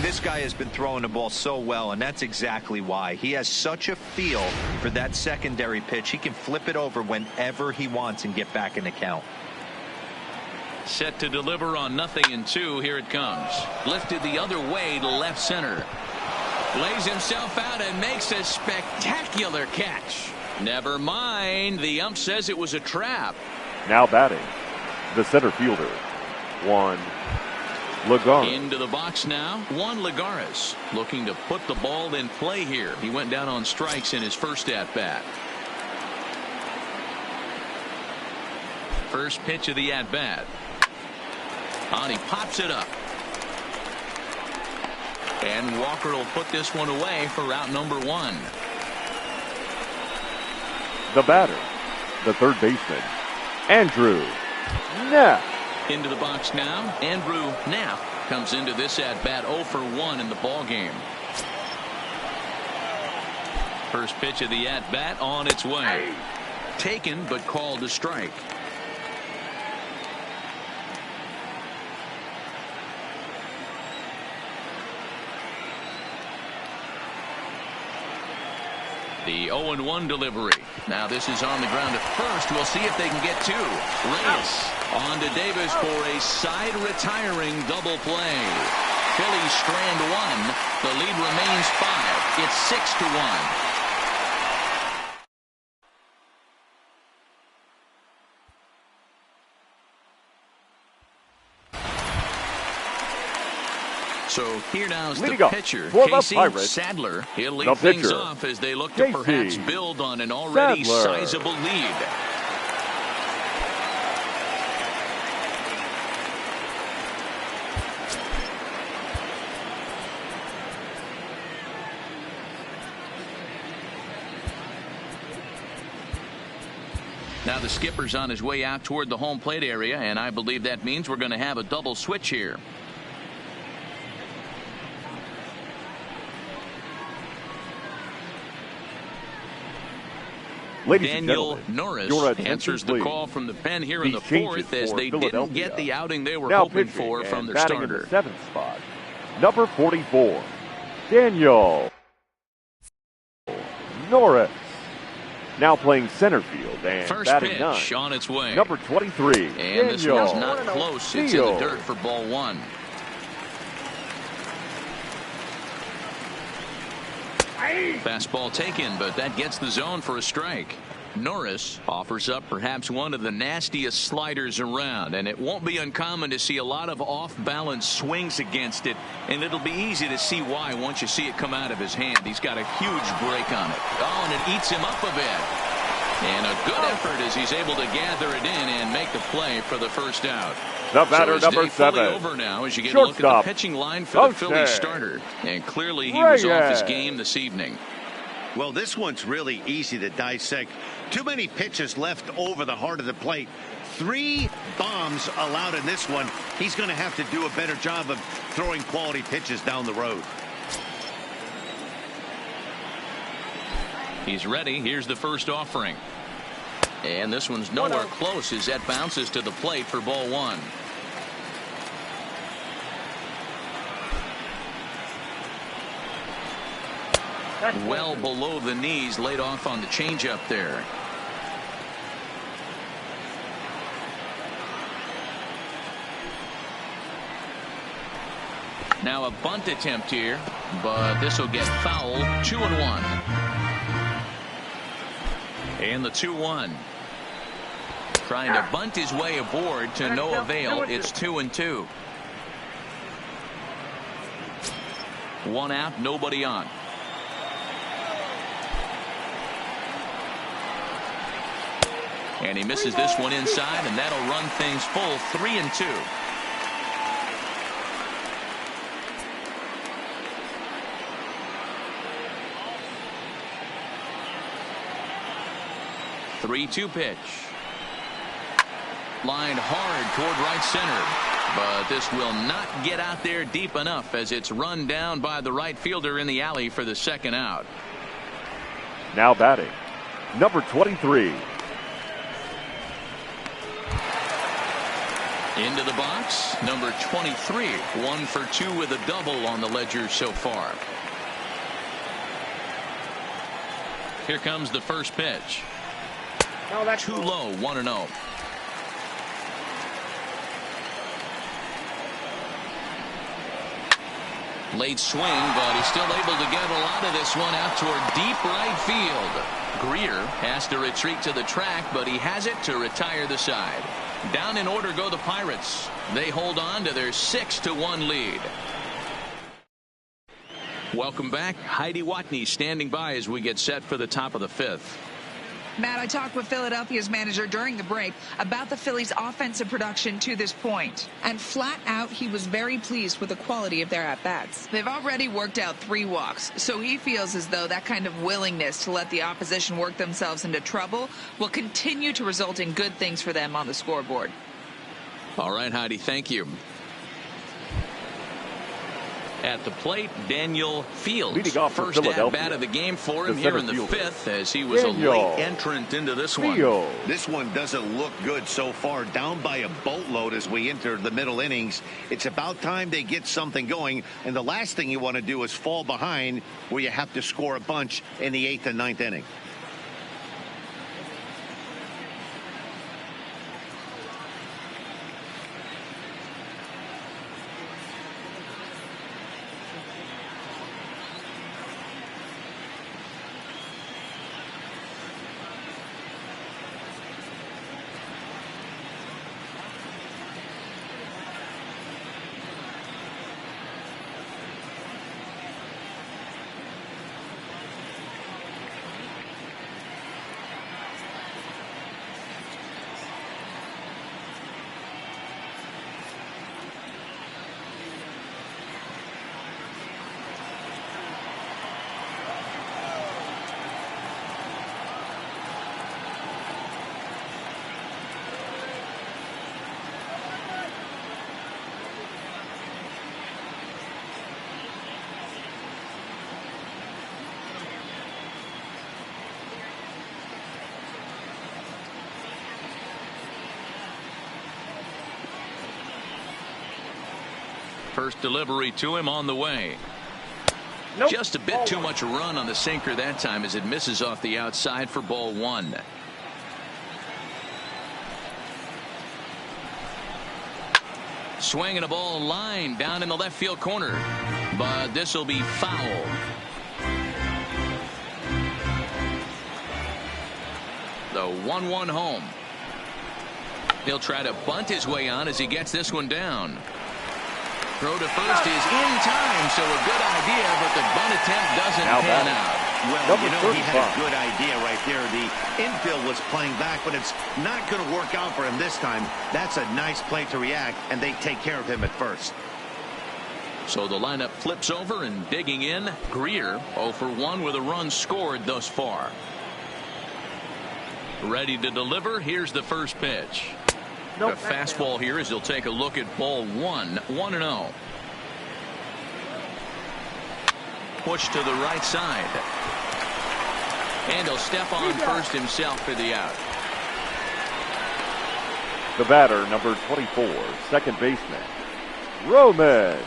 This guy has been throwing the ball so well, and that's exactly why. He has such a feel for that secondary pitch. He can flip it over whenever he wants and get back in the count. Set to deliver on 0-2. Here it comes. Lifted the other way to left center. Lays himself out and makes a spectacular catch. Never mind. The ump says it was a trap. Now batting, the center fielder, Juan Lagares. Into the box now, Juan Lagares, looking to put the ball in play here. He went down on strikes in his first at-bat. First pitch of the at-bat. And he pops it up. And Walker will put this one away for out number 1. The batter, the third baseman, Andrew Knapp. Into the box now, Andrew Knapp comes into this at-bat 0 for 1 in the ball game. First pitch of the at-bat on its way. Taken but called a strike. The 0-1 delivery. Now this is on the ground at first. We'll see if they can get 2. Reyes on to Davis for a side retiring double play. Phillies strand 1. The lead remains 5. It's 6-1. So here now is the pitcher, Casey Sadler. He'll lead things off as they look to perhaps build on an already sizable lead. Now the skipper's on his way out toward the home plate area, and I believe that means we're going to have a double switch here. Daniel Norris answers the call from the pen here in the 4th as they didn't get the outing they were hoping for from their starter. In the 7th spot, number 44, Daniel Norris. Now playing center field and first batting pitch 9. on its way. Number 23, and Daniel this one's not close. It's in the dirt for ball 1. Fastball taken, but that gets the zone for a strike. Norris offers up perhaps one of the nastiest sliders around, and it won't be uncommon to see a lot of off-balance swings against it, and it'll be easy to see why once you see it come out of his hand. He's got a huge break on it. Oh, and it eats him up a bit. And a good effort as he's able to gather it in and make the play for the first out. The batter, so number 7. Over now as you get a look at the pitching line for the Phillies starter. And clearly he was off his game this evening. Well, this one's really easy to dissect. Too many pitches left over the heart of the plate. 3 bombs allowed in this one. He's going to have to do a better job of throwing quality pitches down the road. He's ready. Here's the first offering. And this one's nowhere close as that bounces to the plate for ball 1. Well below the knees, laid off on the changeup there. Now a bunt attempt here, but this will get foul. 2-1. And the 2-1. Trying to bunt his way aboard to no avail. It's 2-2. 1 out, nobody on. And he misses this one inside, and that'll run things full. 3-2. The 3-2 pitch. Lined hard toward right center. But this will not get out there deep enough as it's run down by the right fielder in the alley for the second out. Now batting, number 23. Into the box, number 23. 1 for 2 with a double on the ledger so far. Here comes the first pitch. No, that's too low. 1-0. Late swing, but he's still able to get a lot of this one out toward deep right field. Greer has to retreat to the track, but he has it to retire the side. Down in order go the Pirates. They hold on to their 6-1 lead. Welcome back. Heidi Watney standing by as we get set for the top of the 5th. Matt, I talked with Philadelphia's manager during the break about the Phillies' offensive production to this point. And flat out, he was very pleased with the quality of their at-bats. They've already worked out 3 walks, so he feels as though that kind of willingness to let the opposition work themselves into trouble will continue to result in good things for them on the scoreboard. All right, Heidi, thank you. At the plate, Daniel Fields. Leading off for first Philadelphia, at bat of the game for him here in the 5th as he was Daniel a late entrant into this one. This one doesn't look good so far. Down by a boatload as we enter the middle innings. It's about time they get something going. And the last thing you want to do is fall behind where you have to score a bunch in the 8th and 9th inning. First delivery to him on the way. Nope. Just a bit too much run on the sinker that time as it misses off the outside for ball 1. Swinging a ball line down in the left field corner, but this will be foul. The 1-1 home. He'll try to bunt his way on as he gets this one down. Throw to first is in time, so a good idea, but the bunt attempt doesn't pan out. Well, you know, he had a good idea right there. The infield was playing back, but it's not going to work out for him this time. That's a nice play to react, and they take care of him at first. So the lineup flips over, and digging in, Greer 0 for 1 with a run scored thus far. Ready to deliver. Here's the first pitch. Nope. A fastball here as he'll take a look at ball 1, 1-0. Push to the right side. And he'll step on first himself for the out. The batter, number 24, second baseman, Roman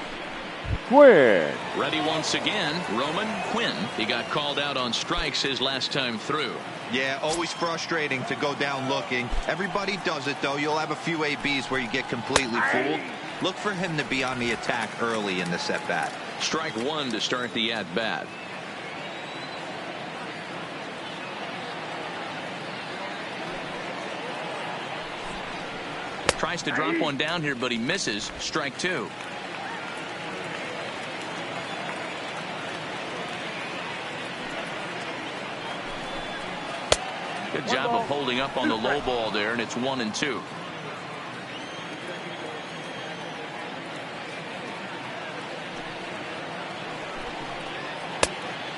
Quinn. Ready once again, Roman Quinn. He got called out on strikes his last time through. Yeah, always frustrating to go down looking. Everybody does it, though. You'll have a few ABs where you get completely fooled. Look for him to be on the attack early in this at-bat. Strike one to start the at-bat. Tries to drop one down here, but he misses. Strike two. Good job of holding up on the low ball there, and it's 1-2.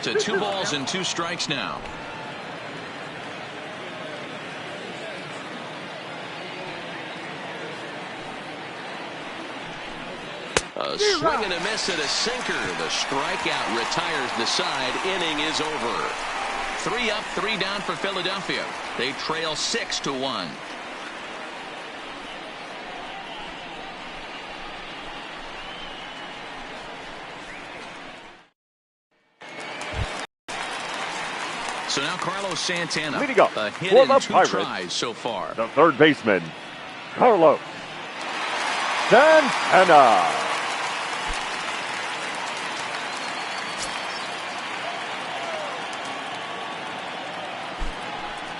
To 2 balls and 2 strikes now. A swing and a miss at a sinker. The strikeout retires the side. Inning is over. 3 up, 3 down for Philadelphia. They trail 6-1. So now Carlos Santana, leading up a hit for in the 2 Pirates, tries so far. the third baseman, Carlos Santana.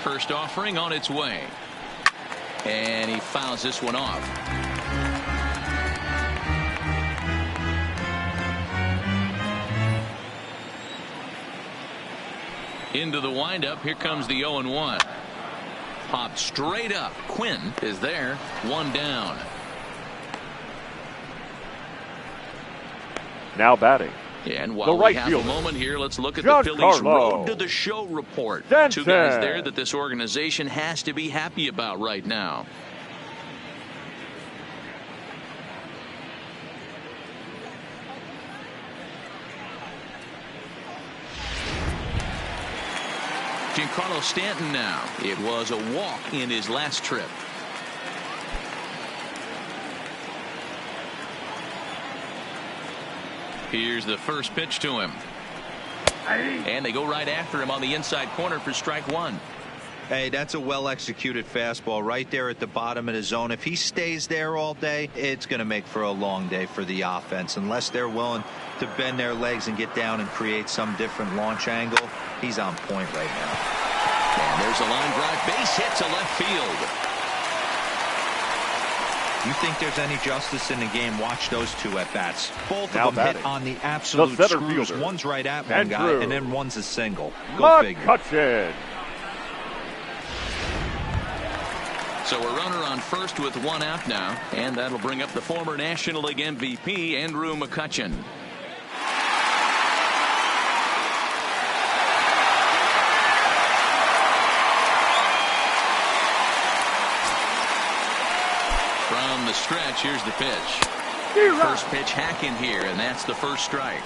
First offering on its way. And he fouls this one off. Into the windup. Here comes the 0-1. Popped straight up. Quinn is there. 1 down. Now batting. And while right we have fielder, a moment here, let's look at Giancarlo the Phillies' road to the show report. Stanton. 2 guys there that this organization has to be happy about right now. Giancarlo Stanton now. It was a walk in his last trip. Here's the first pitch to him. And they go right after him on the inside corner for strike one. Hey, that's a well-executed fastball right there at the bottom of the zone. If he stays there all day, it's going to make for a long day for the offense. Unless they're willing to bend their legs and get down and create some different launch angle, he's on point right now. And there's a line drive base hit to left field. You think there's any justice in the game? Watch those 2 at-bats. Both now of them batting, hit on the absolute the center screws. fielder, One's right at one guy, and then one's a single. Go figure. McCutchen. So a runner on first with 1 out now, and that'll bring up the former National League MVP, Andrew McCutchen. From the stretch, here's the pitch. First pitch hack in here, and that's the first strike.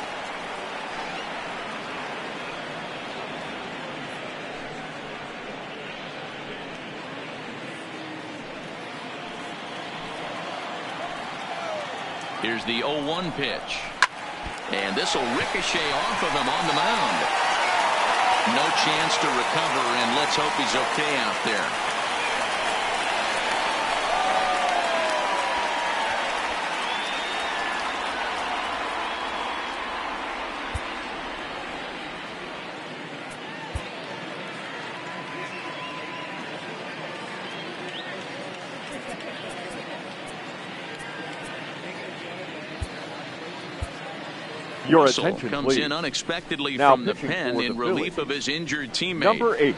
Here's the 0-1 pitch. And this will ricochet off of him on the mound. No chance to recover, and let's hope he's okay out there. Your Russell attention, comes please. in unexpectedly Now from the pitching pen for in the relief Phillies, of his injured teammate. number 8.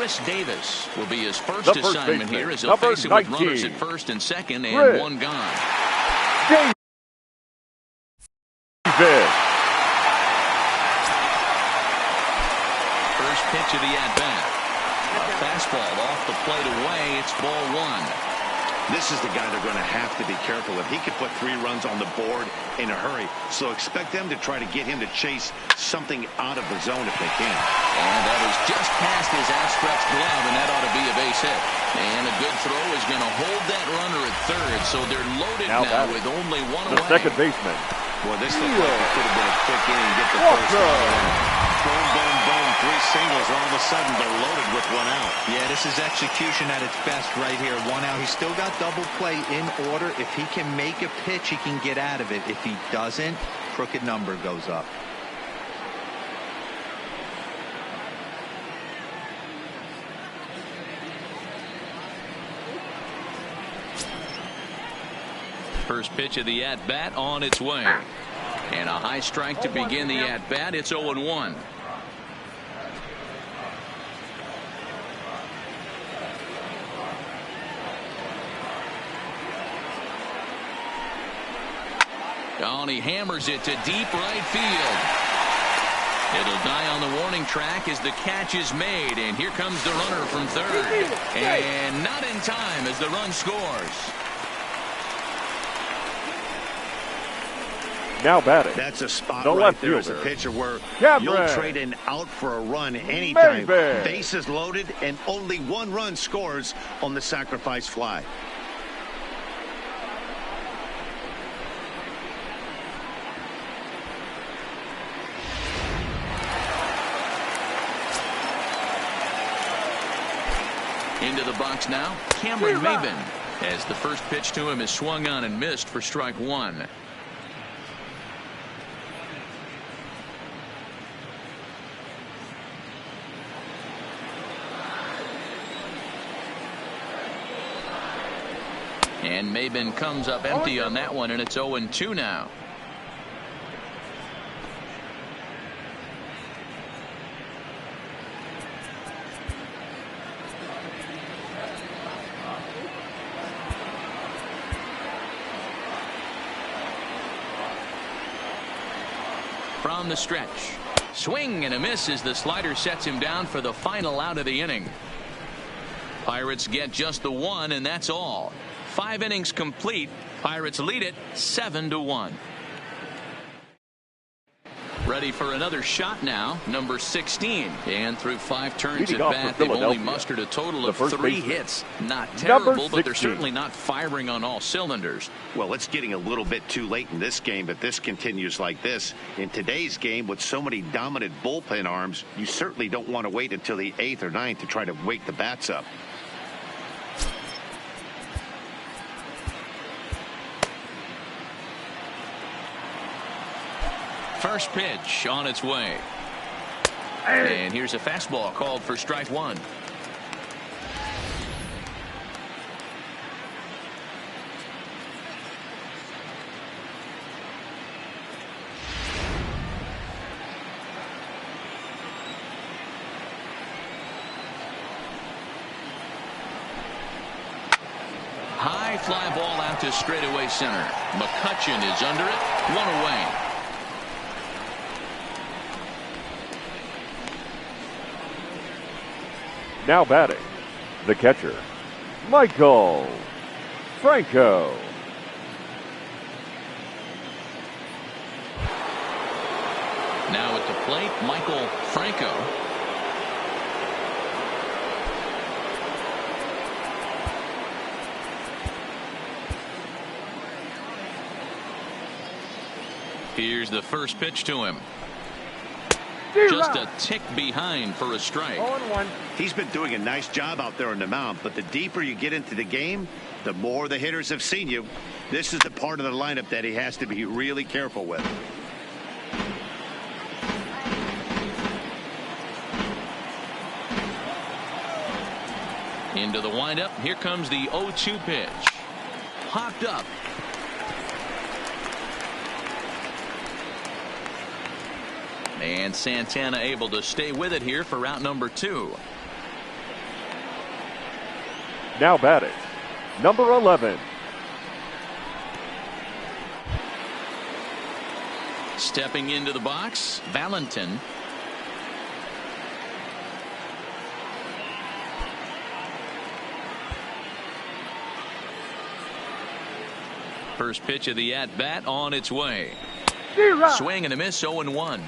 Chris Davis will be his first first assignment baseman, here as he'll number face it with 19. runners at first and second and Chris one gone. Davis. First pitch of the at-bat. A fastball off the plate away. It's ball one. This is the guy they're going to have to be careful of. He could put 3 runs on the board in a hurry, so expect them to try to get him to chase something out of the zone if they can. And that is just past his outstretched glove, and that ought to be a base hit. And a good throw is going to hold that runner at third, so they're loaded now with only one the away. second baseman. Well, this looked like it could have been a quick inning and get the first out. Boom, boom, boom, 3 singles. All of a sudden, they're loaded with 1 out. Yeah, this is execution at its best right here. 1 out. He's still got double play in order. If he can make a pitch, he can get out of it. If he doesn't, crooked number goes up. First pitch of the at-bat on its way. And a high strike to begin the at-bat. It's 0-1. Oh, and he hammers it to deep right field. It'll die on the warning track as the catch is made. And here comes the runner from third. And not in time as the run scores. Now batting. That's a spot the right left there as a fielder. pitcher where Cameron. you'll trade an out for a run anytime. Maybe. Bases loaded and only 1 run scores on the sacrifice fly. Into the box now, Cameron Maben, as the first pitch to him is swung on and missed for strike 1. And Maben comes up empty on that one, and it's 0-2 now. From the stretch. Swing and a miss as the slider sets him down for the final out of the inning. Pirates get just the 1, and that's all. 5 innings complete. Pirates lead it 7-1. Ready for another shot now, number 16. And through 5 turns Leading at off bat, for they've only Philadelphia, mustered a total of the first 3 baseman. hits. Not Number terrible, but they're 16. certainly not firing on all cylinders. Well, it's getting a little bit too late in this game, but this continues like this. In today's game, with so many dominant bullpen arms, you certainly don't want to wait until the 8th or 9th to try to wake the bats up. First pitch on its way. And here's a fastball called for strike 1. High fly ball out to straightaway center. McCutchen is under it. 1 away. Now batting, the catcher, Michael Franco. Now at the plate, Michael Franco. Here's the first pitch to him. Just a tick behind for a strike. 0-1. He's been doing a nice job out there on the mound, but the deeper you get into the game, the more the hitters have seen you. This is the part of the lineup that he has to be really careful with. Into the windup. Here comes the 0-2 pitch. Hopped up. And Santana able to stay with it here for route number 2. Now batting, number 11. Stepping into the box, Valentin. First pitch of the at-bat on its way. Swing and a miss, 0-1.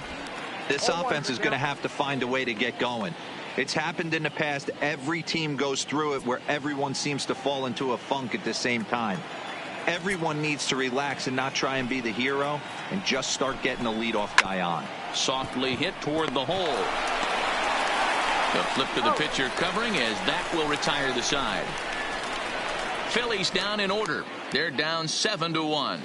This offense is going to have to find a way to get going. It's happened in the past. Every team goes through it where everyone seems to fall into a funk at the same time. Everyone needs to relax and not try and be the hero and just start getting the leadoff guy on. Softly hit toward the hole. The flip to the pitcher covering as that will retire the side. Phillies down in order. They're down 7-1.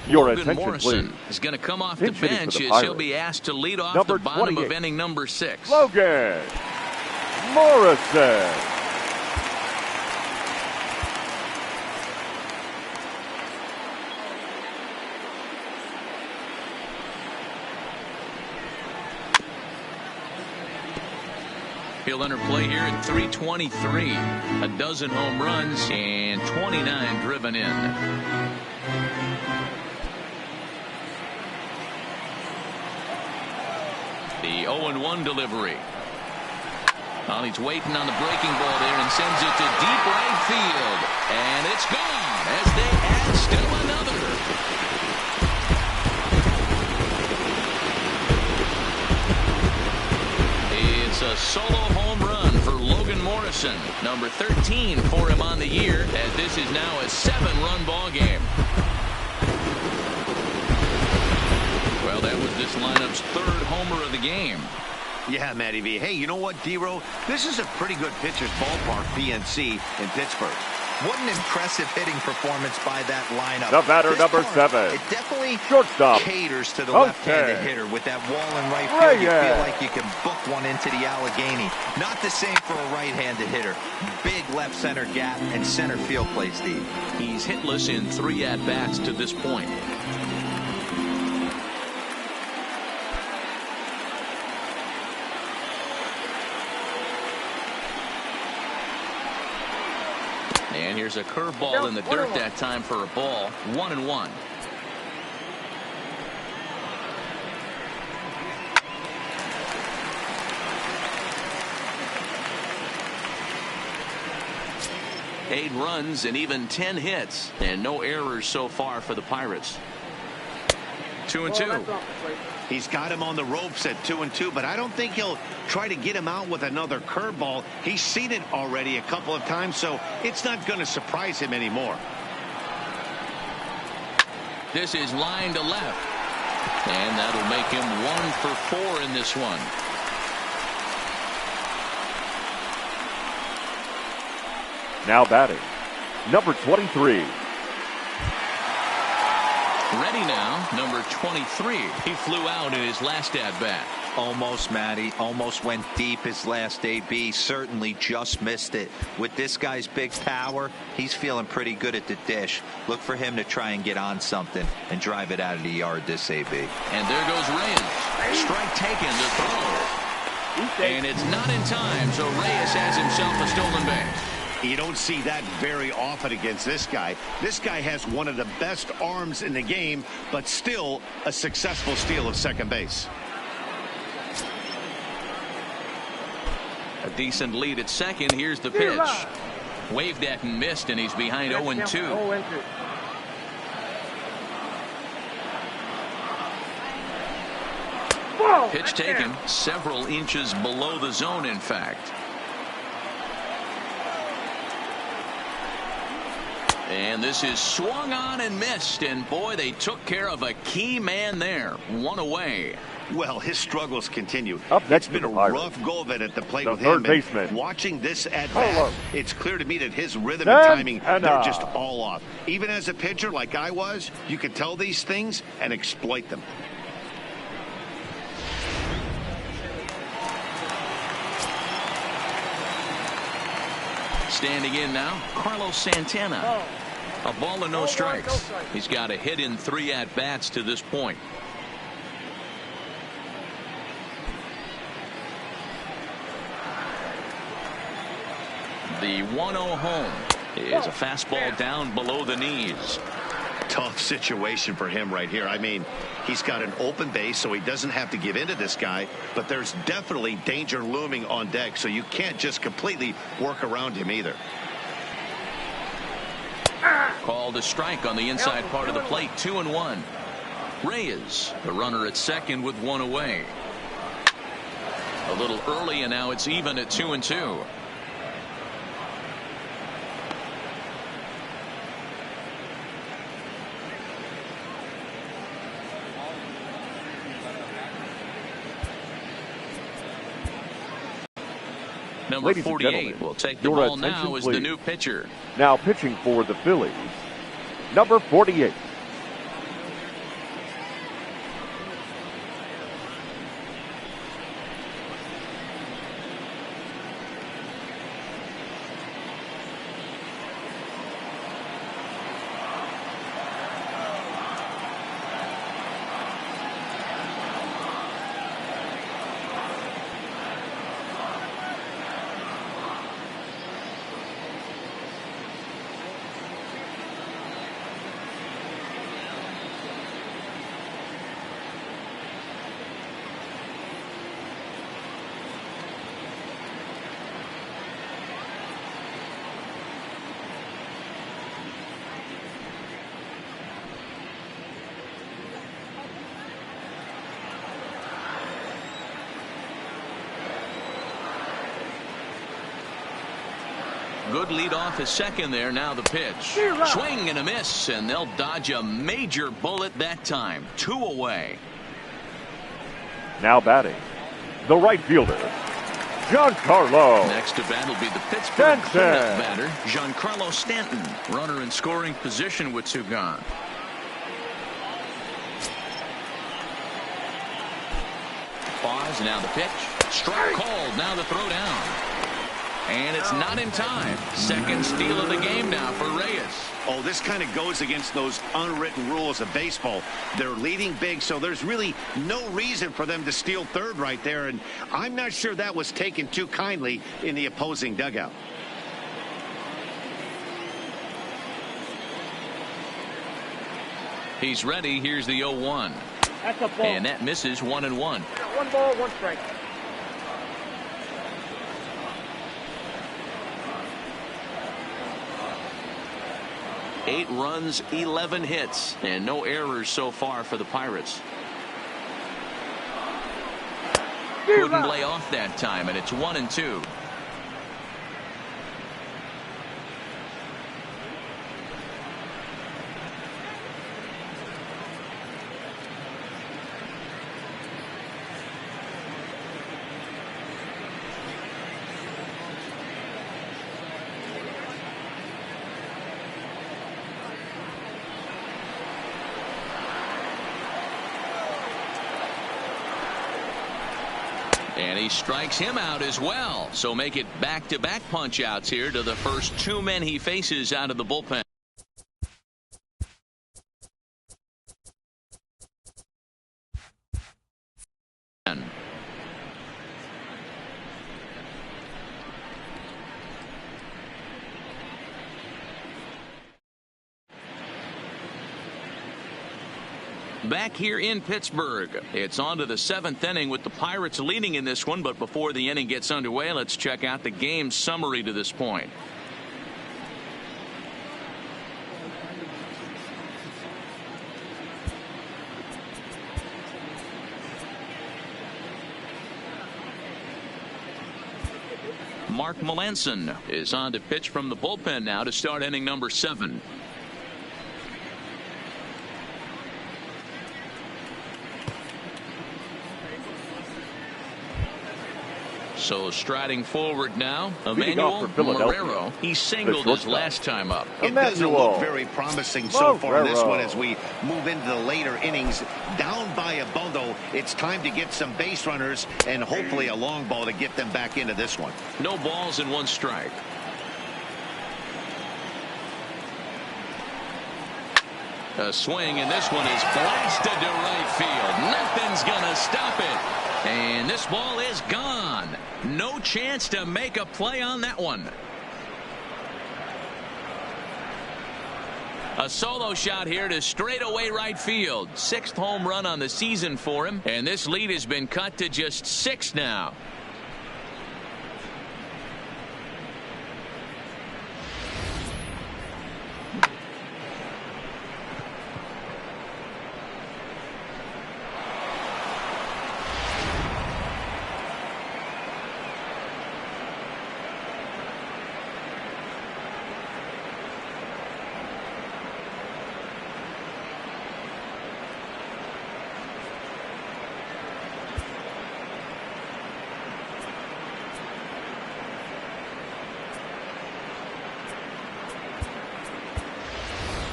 Your Logan attention, Morrison please. is going to come off the Pinch hitting bench for the as he'll Pirates. be asked to lead off Number the bottom 28. of inning number 6. Logan Morrison. He'll enter play here at 323. A dozen home runs and 29 driven in. The 0-1 delivery. Well, he's waiting on the breaking ball there and sends it to deep right field. And it's gone as they add still another. It's a solo home run for Logan Morrison. Number 13 for him on the year, as this is now a 7-run ball game. Well, that was this lineup's 3rd homer of the game. Yeah, Matty V. Hey, you know what, D-Row? This is a pretty good pitcher's ballpark, PNC, in Pittsburgh. What an impressive hitting performance by that lineup. The batter, This number park, 7. It definitely Shortstop. caters to the Okay. left-handed hitter. With that wall in right field, you Reyes. feel like you can book one into the Allegheny. Not the same for a right-handed hitter. Big left center gap and center field plays deep. He's hitless in 3 at-bats to this point. And here's a curveball in the dirt that time for a ball. 1-1. Eight runs and even 10 hits, and no errors so far for the Pirates. 2-2. He's got him on the ropes at 2-2, but I don't think he'll try to get him out with another curveball. He's seen it already a couple of times, so it's not going to surprise him anymore. This is line to left, and that'll make him 1 for 4 in this one. Now batting, number 23. Ready now, number 23. He flew out in his last at-bat. Almost, Matty. Almost went deep his last AB. Certainly just missed it. With this guy's big power, he's feeling pretty good at the dish. Look for him to try and get on something and drive it out of the yard this AB. And there goes Reyes. Strike taken to throw. And it's not in time, so Reyes has himself a stolen base. You don't see that very often against this guy. This guy has one of the best arms in the game, but still a successful steal of second base. A decent lead at second. Here's the pitch. Waved at and missed, and he's behind 0-2. Pitch taken several inches below the zone, in fact. And this is swung on and missed, and boy, they took care of a key man there. 1 away. Well, his struggles continue. Up next It's been to a the Pirates, rough go of it at the plate the with third him. baseman. And watching this at Hello. bat, it's clear to me that his rhythm and timing, they're Santana. just all off. Even as a pitcher like I was, you can tell these things and exploit them. Standing in now, Carlos Santana. A ball and no strikes. He's got a hit in 3 at-bats to this point. The 1-0 home is a fastball down below the knees. Tough situation for him right here. I mean, he's got an open base, so he doesn't have to give in to this guy, but there's definitely danger looming on deck, so you can't just completely work around him either. Called a strike on the inside part of the plate. 2-1. Reyes, the runner at second with 1 away. A little early, and now it's even at 2-2. Number Ladies 48 will take the ball now as the new pitcher. Now pitching for the Phillies, number 48. Good lead off his second there. Now the pitch. Swing and a miss, and they'll dodge a major bullet that time. 2 away. Now batting, the right fielder, Giancarlo. Next to bat will be the Pittsburgh cleanup batter, Giancarlo Stanton. Runner in scoring position with 2 gone. Pause, now the pitch. Strike called, now the throw down. And it's not in time. Second steal of the game now for Reyes. Oh, this kind of goes against those unwritten rules of baseball. They're leading big, so there's really no reason for them to steal third right there. And I'm not sure that was taken too kindly in the opposing dugout. He's ready. Here's the 0-1. That's a ball. And that misses 1-1. 1 ball, 1 strike. Eight runs, 11 hits, and no errors so far for the Pirates. Couldn't lay off that time, and it's 1-2. And he strikes him out as well. So make it back-to-back punch-outs here to the first 2 men he faces out of the bullpen. Back here in Pittsburgh, it's on to the 7th inning with the Pirates leading in this one. But before the inning gets underway, let's check out the game summary to this point. Mark Melanson is on to pitch from the bullpen now to start inning number 7. So striding forward now, Emmanuel Marrero. He singled his last time up. It doesn't look very promising so far in this one as we move into the later innings. Down by a bundle, it's time to get some base runners and hopefully a long ball to get them back into this one. No balls and 1 strike. A swing, and this one is blasted to right field. Nothing's gonna stop it. And this ball is gone. No chance to make a play on that one. A solo shot here to straightaway right field. 6th home run on the season for him, and this lead has been cut to just 6 now.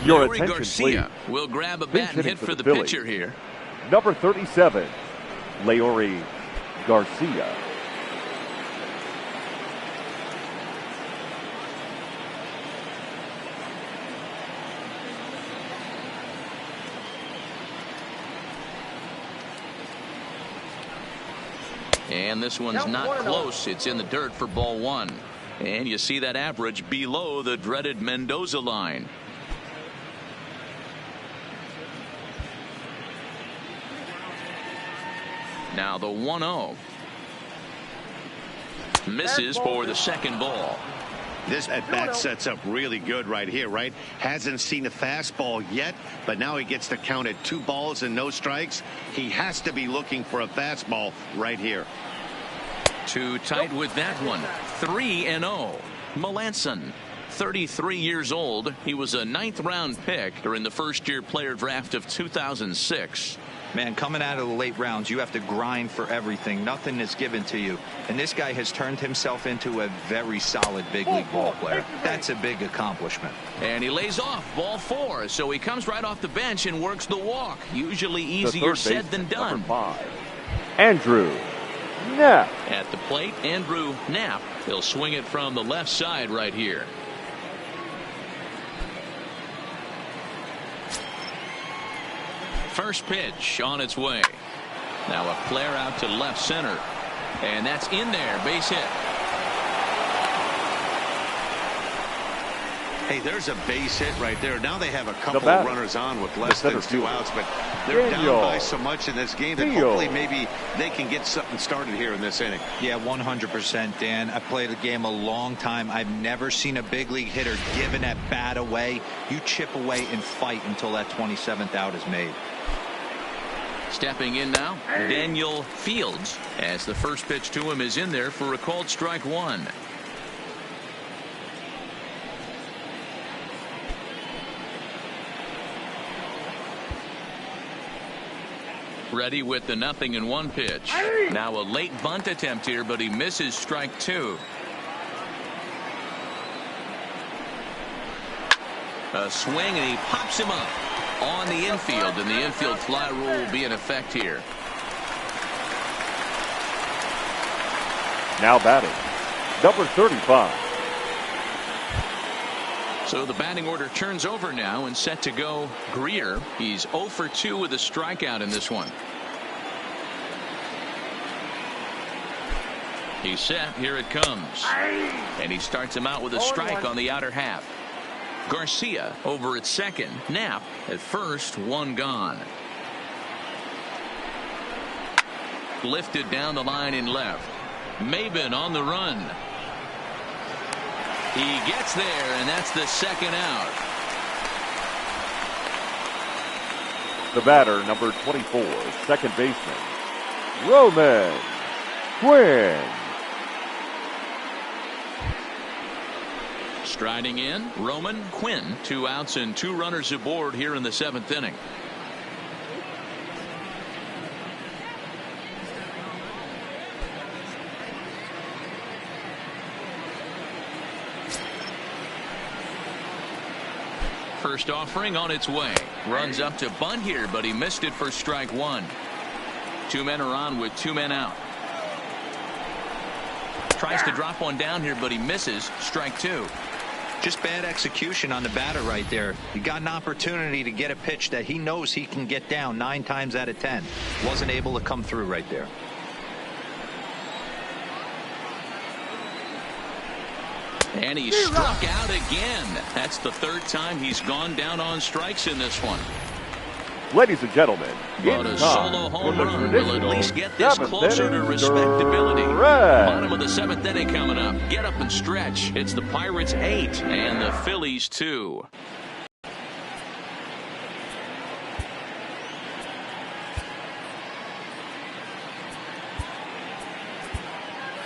Your Yuri attention, Garcia please. will grab a bat and hit for the Phillies. pitcher here. Number 37, Yuri Garcia. And this one's not close. It's in the dirt for ball 1. And you see that average below the dreaded Mendoza line. Now the 1-0. Misses for the second ball. This at-bat sets up really good right here, right? Hasn't seen a fastball yet, but now he gets to count at 2 balls and no strikes. He has to be looking for a fastball right here. Too tight with that one. 3-0. Melanson, 33 years old. He was a 9th round pick during the first-year player draft of 2006. Man, coming out of the late rounds, you have to grind for everything. Nothing is given to you. And this guy has turned himself into a very solid big league ball player. That's a big accomplishment. And he lays off ball 4. So he comes right off the bench and works the walk. Usually easier said than done. Number 5, Andrew Knapp. At the plate, Andrew Knapp. He'll swing it from the left side right here. First pitch on its way. Now a flare out to left center. And that's in there. Base hit. Hey, there's a base hit right there. Now they have a couple of runners on with less than 2 outs, but they're down by so much in this game that hopefully maybe they can get something started here in this inning. Yeah, 100%, Dan. I played the game a long time. I've never seen a big league hitter give an at-bat away. You chip away and fight until that 27th out is made. Stepping in now, Daniel Fields, as the first pitch to him is in there for a called strike 1. Ready with the 0-1 pitch. Now a late bunt attempt here, but he misses strike 2. A swing, and he pops him up on the infield, and the infield fly rule will be in effect here. Now batting, number 35. So the batting order turns over now and set to go Greer. He's 0 for 2 with a strikeout in this one. He's set. Here it comes. And he starts him out with a strike on the outer half. Garcia over at second. Knapp at first. 1 gone. Lifted down the line in left. Maben on the run. He gets there, and that's the second out. The batter, number 24, second baseman, Roman Quinn. Striding in, Roman Quinn. 2 outs and 2 runners aboard here in the 7th inning. First offering on its way. Runs up to bunt here, but he missed it for strike 1. 2 men are on with 2 men out. Tries to drop one down here, but he misses. Strike 2. Just bad execution on the batter right there. He got an opportunity to get a pitch that he knows he can get down 9 times out of 10. Wasn't able to come through right there. And he struck out again. That's the 3rd time he's gone down on strikes in this one. Ladies and gentlemen, But a it's solo time home for the run will at least get this seventh closer to inning respectability. stretch. Bottom of the 7th inning coming up. Get up and stretch. It's the Pirates 8 and the Phillies 2.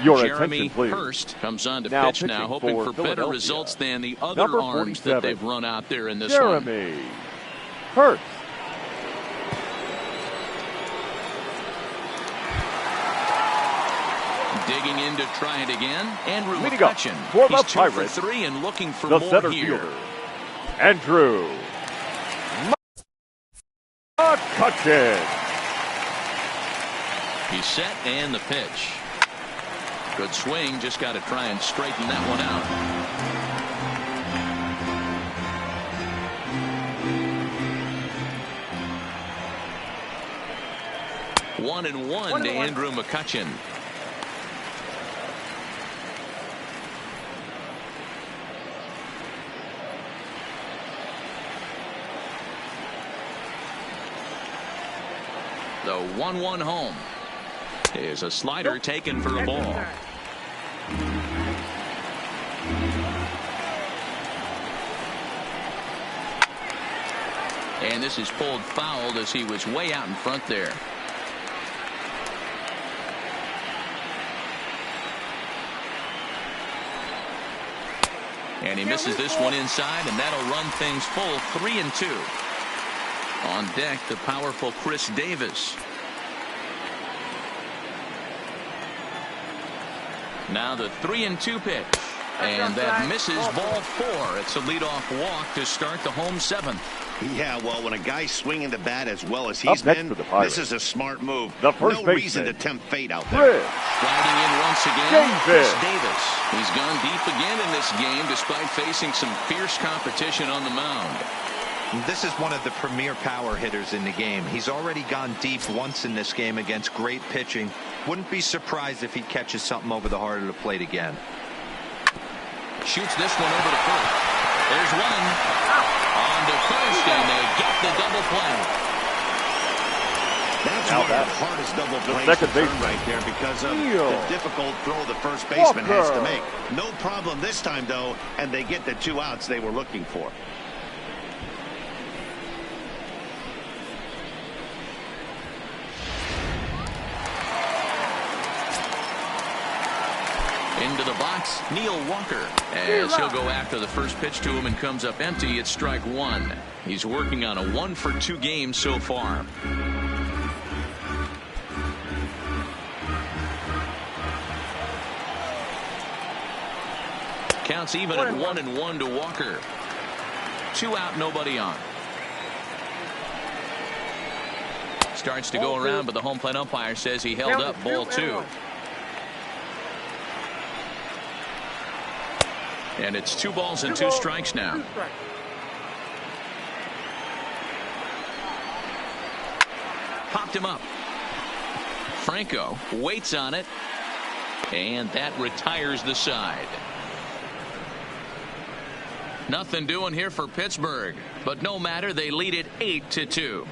Your Jeremy attention, please. Hurst comes on to Now pitch now, pitching hoping for better Philadelphia. results than the other Number arms 47, that they've run out there in this one. Jeremy Hurst. Digging in to try it again. Andrew Leading up McCutcheon. for the He's 2 for Pirates, 3 and looking for The more center here. fielder, Andrew McCutcheon. He's set and the pitch. Good swing. Just got to try and straighten that one out. One and one to Andrew McCutcheon. The 1-1 home. Is a slider taken for a ball. And this is pulled fouled as he was way out in front there. And he misses this one inside, and that'll run things full 3-2. On deck, the powerful Chris Davis. Now the 3-2 pitch. And that misses ball 4. It's a leadoff walk to start the home 7th. Yeah, well, when a guy's swinging the bat as well as he's been, this is a smart move. The first no reason to tempt fate out there. Sliding in once again, Chris Davis. He's gone deep again in this game despite facing some fierce competition on the mound. This is one of the premier power hitters in the game. He's already gone deep once in this game against great pitching. Wouldn't be surprised if he catches something over the heart of the plate again. Shoots this one over to first. There's one. On to first, and they get the double play. That's Now one of the hardest double plays second to turn baseman right there because of the difficult throw the first baseman has to make. No problem this time, though, and they get the 2 outs they were looking for. Into the box, Neil Walker. As he'll go after the first pitch to him and comes up empty, it's strike 1. He's working on a 1-for-2 game so far. Counts even at 1-1 to Walker. 2 out, nobody on. Starts to go around, but the home plate umpire says he held up ball 2. And it's 2 balls and 2 strikes now. Popped him up. Franco waits on it. And that retires the side. Nothing doing here for Pittsburgh. But no matter, they lead it 8-2.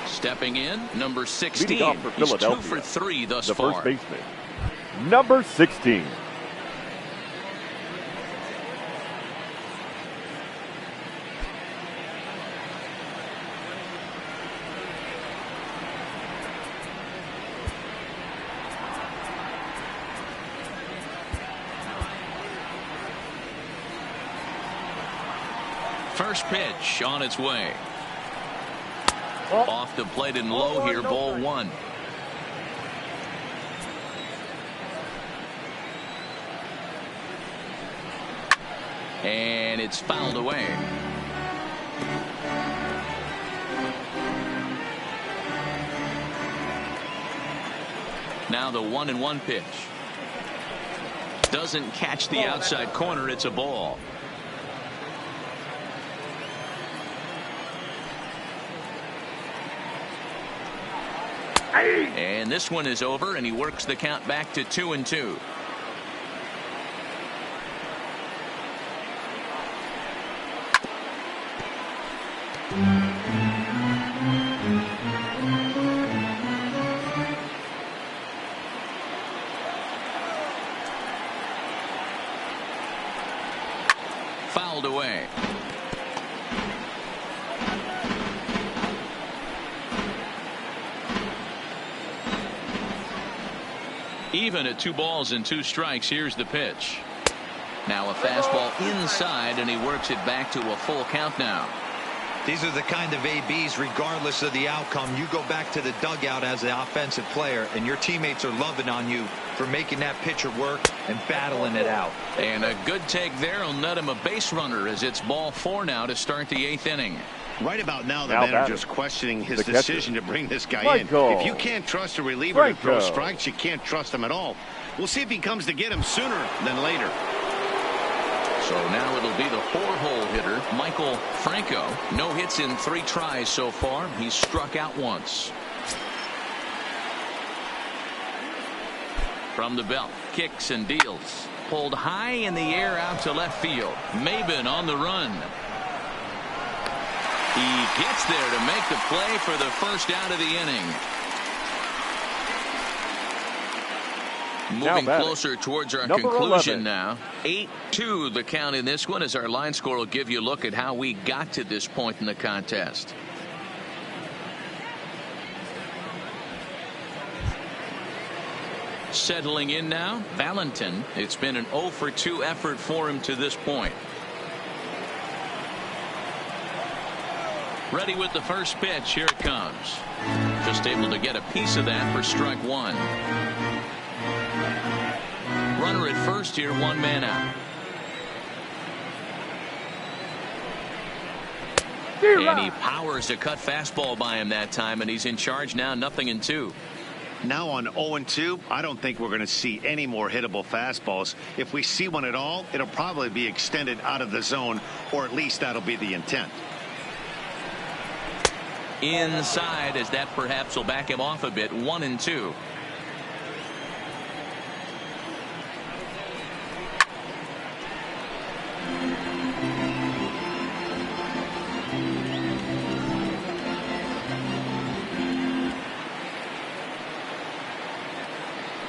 Stepping in, number 16. For He's 2 Philadelphia, for 3 thus the far. first baseman, number 16. First pitch on its way. Off the plate and low here, ball 1. And it's fouled away. Now the 1-1 pitch. Doesn't catch the outside corner. It's a ball. And this one is over, and he works the count back to 2-2. Fouled away. Even at 2 balls and 2 strikes. Here's the pitch. Now a fastball inside, and he works it back to a full count now. These are the kind of ABs, regardless of the outcome. You go back to the dugout as the offensive player, and your teammates are loving on you for making that pitcher work and battling it out. And a good take there will net him a base runner, as it's ball 4 now to start the 8th inning. Right about now, the manager's questioning his decision to bring this guy in. If you can't trust a reliever to throw strikes, you can't trust him at all. We'll see if he comes to get him sooner than later. So now it'll be the 4-hole hitter, Michael Franco. No hits in 3 tries so far. He's struck out once. From the belt, kicks and deals. Pulled high in the air out to left field. Maben on the run. He gets there to make the play for the first out of the inning. Moving closer towards our conclusion 11. now. 8-2 the count in this one, as our line score will give you a look at how we got to this point in the contest. Settling in now, Valentin. It's been an 0 for 2 effort for him to this point. Ready with the first pitch. Here it comes. Just able to get a piece of that for strike 1. Runner at first here, 1 man out. And he powers a cut fastball by him that time, and he's in charge now, 0-2. Now on 0-2, I don't think we're going to see any more hittable fastballs. If we see one at all, it'll probably be extended out of the zone, or at least that'll be the intent. Inside, as that perhaps will back him off a bit. 1-2.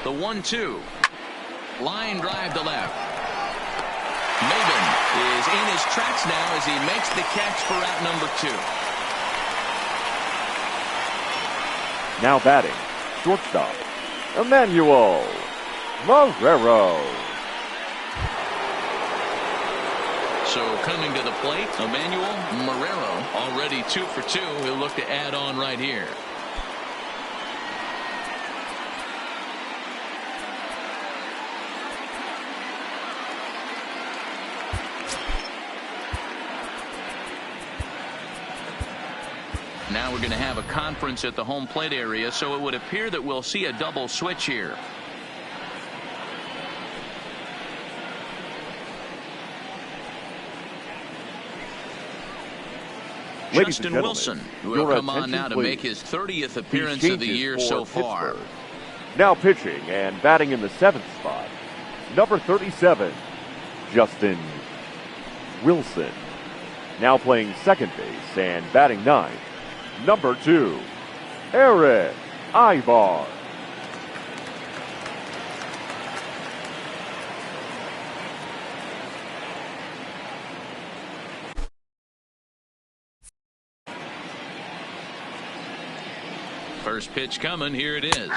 The 1-2. Line drive to left. Maben is in his tracks now as he makes the catch for out number 2. Now batting, shortstop, Emmanuel Marrero. So coming to the plate, Emmanuel Marrero, already 2 for 2. He'll look to add on right here. Now we're going to have a conference at the home plate area, so it would appear that we'll see a double switch here. Justin Wilson will come on now to make his 30th appearance of the year so far. Now pitching and batting in the 7th spot, number 37, Justin Wilson. Now playing second base and batting 9th, number 2, Eric Ivar. First pitch coming. Here it is.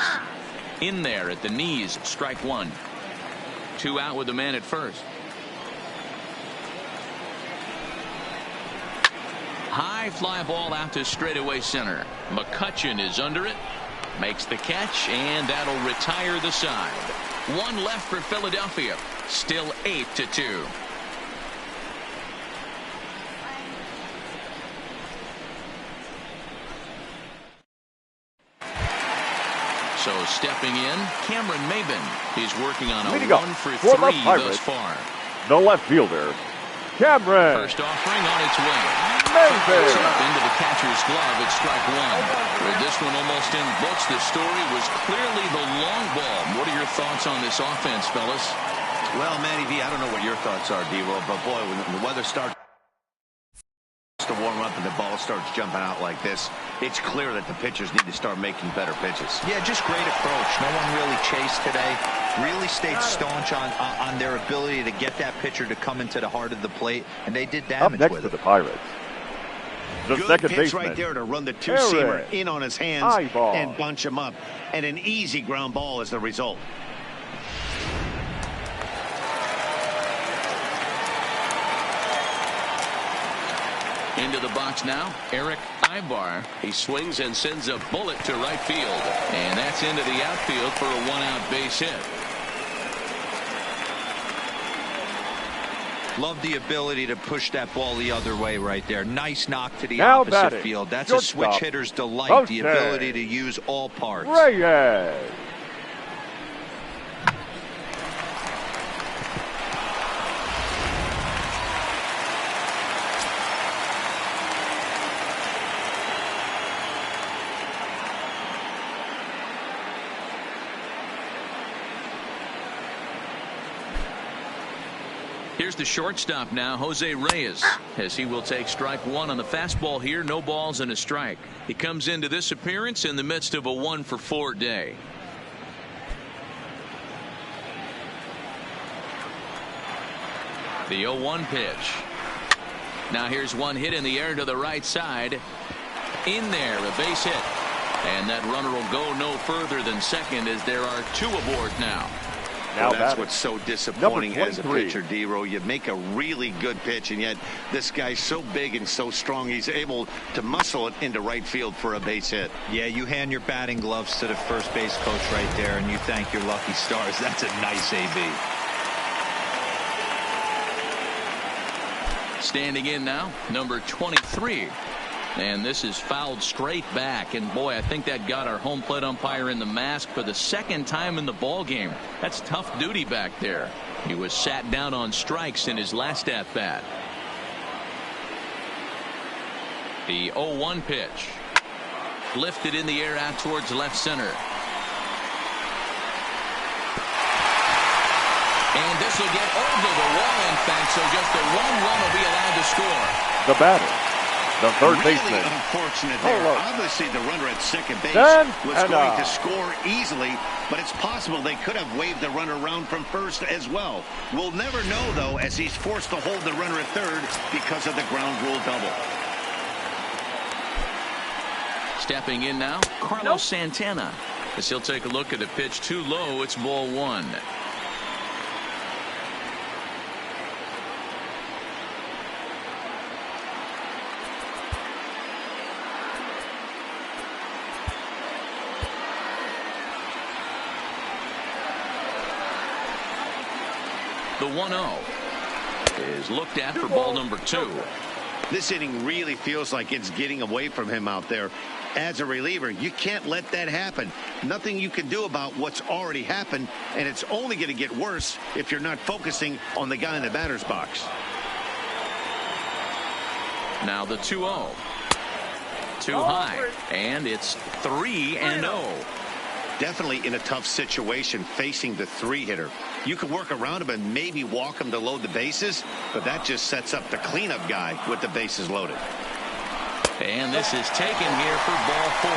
In there at the knees. Strike 1. 2 out with the man at first. High fly ball out to straightaway center. McCutchen is under it. Makes the catch, and that'll retire the side. 1 left for Philadelphia. Still 8-2. So stepping in, Cameron Maben. He's working on a Leading off 1 for for the 3 thus Pirates, far. the left fielder, Cameron First offering on its way. Maben. Up into the catcher's glove at strike one. With this one almost in books, the story was clearly the long ball. What are your thoughts on this offense, fellas? Well, Matty V, I don't know what your thoughts are, D-Roll, but boy, when the weather starts to warm up and the ball starts jumping out like this, it's clear that the pitchers need to start making better pitches. Yeah, just great approach. No one really chased today. Really stayed staunch on their ability to get that pitcher to come into the heart of the plate, and they did damage Up next with for it. the Pirates, the Good second pitch baseman, right there to run the two-seamer Eric in on his hands Eyeball. and bunch him up. And an easy ground ball is the result. Into the box now, Eric Ibar. He swings and sends a bullet to right field. And that's into the outfield for a one-out base hit. Love the ability to push that ball the other way right there. Nice knock to the Now opposite batting, field. That's a shortstop, switch hitter's delight, Jose the ability to use all parts. Reyes. Here's the shortstop now, Jose Reyes, as he will take strike one on the fastball here. No balls and a strike. He comes into this appearance in the midst of a 1 for 4 day. The 0-1 pitch. Now here's one hit in the air to the right side. In there, a base hit. And that runner will go no further than second as there are 2 aboard now. Now Well, that's batting, what's so disappointing as a 23. pitcher, D-Roll. You make a really good pitch, and yet this guy's so big and so strong, he's able to muscle it into right field for a base hit. Yeah, you hand your batting gloves to the first base coach right there, and you thank your lucky stars. That's a nice AB. Standing in now, number 23. And this is fouled straight back. And boy, I think that got our home plate umpire in the mask for the second time in the ball game. That's tough duty back there. He was sat down on strikes in his last at bat. The 0-1 pitch. Lifted in the air out towards left center. And this will get over the wall, in fact, so just a 1 run will be allowed to score. The batter, the third Really baseman, unfortunate there. Hello. Obviously, the runner at second base Dan was Hanna. going to score easily, but it's possible they could have waved the runner around from first as well. We'll never know, though, as he's forced to hold the runner at third because of the ground rule double. Stepping in now, Carlos Santana. As he'll take a look at a pitch too low, it's ball 1. The 1-0 is looked at for ball number 2. This inning really feels like it's getting away from him out there. As a reliever, you can't let that happen. Nothing you can do about what's already happened, and it's only going to get worse if you're not focusing on the guy in the batter's box. Now the 2-0. Too high, and it's 3-0. Definitely in a tough situation facing the 3-hitter. You can work around him and maybe walk him to load the bases, but that just sets up the cleanup guy with the bases loaded. And this is taken here for ball 4.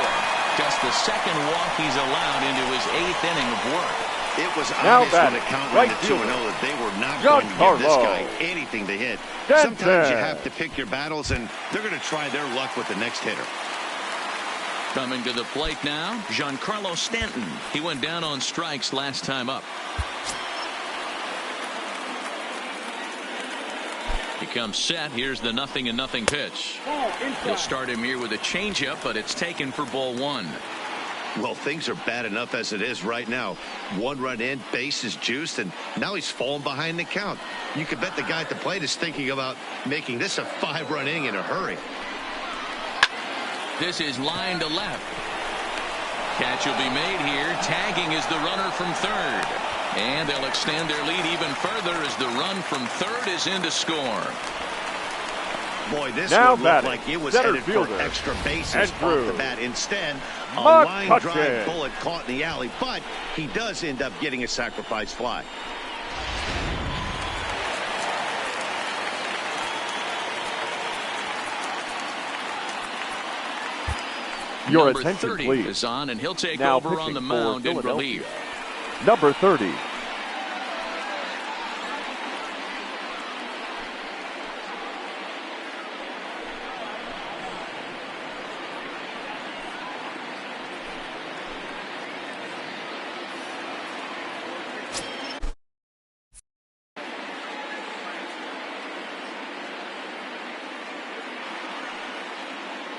Just the second walk he's allowed into his 8th inning of work. It was Now obvious when batting, the count right went to 2-0 fielder, that they were not John going to give this Carlo. guy anything to hit. Denton. Sometimes you have to pick your battles, and they're going to try their luck with the next hitter. Coming to the plate now, Giancarlo Stanton. He went down on strikes last time up. He comes set. Here's the 0-0 pitch. He'll start him here with a changeup, but it's taken for ball 1. Well, things are bad enough as it is right now. 1 run in, base is juiced, and now he's falling behind the count. You could bet the guy at the plate is thinking about making this a 5-run inning in a hurry. This is line to left. Catch will be made here. Tagging is the runner from third. And they'll extend their lead even further as the run from third is in to score. Boy, this now one looked like it was headed for extra bases off the bat. Instead, a line drive bullet caught in the alley, but he does end up getting a sacrifice fly. Your Number attention, 30 please. is on, and he'll take now over on the mound in relief. Number 30.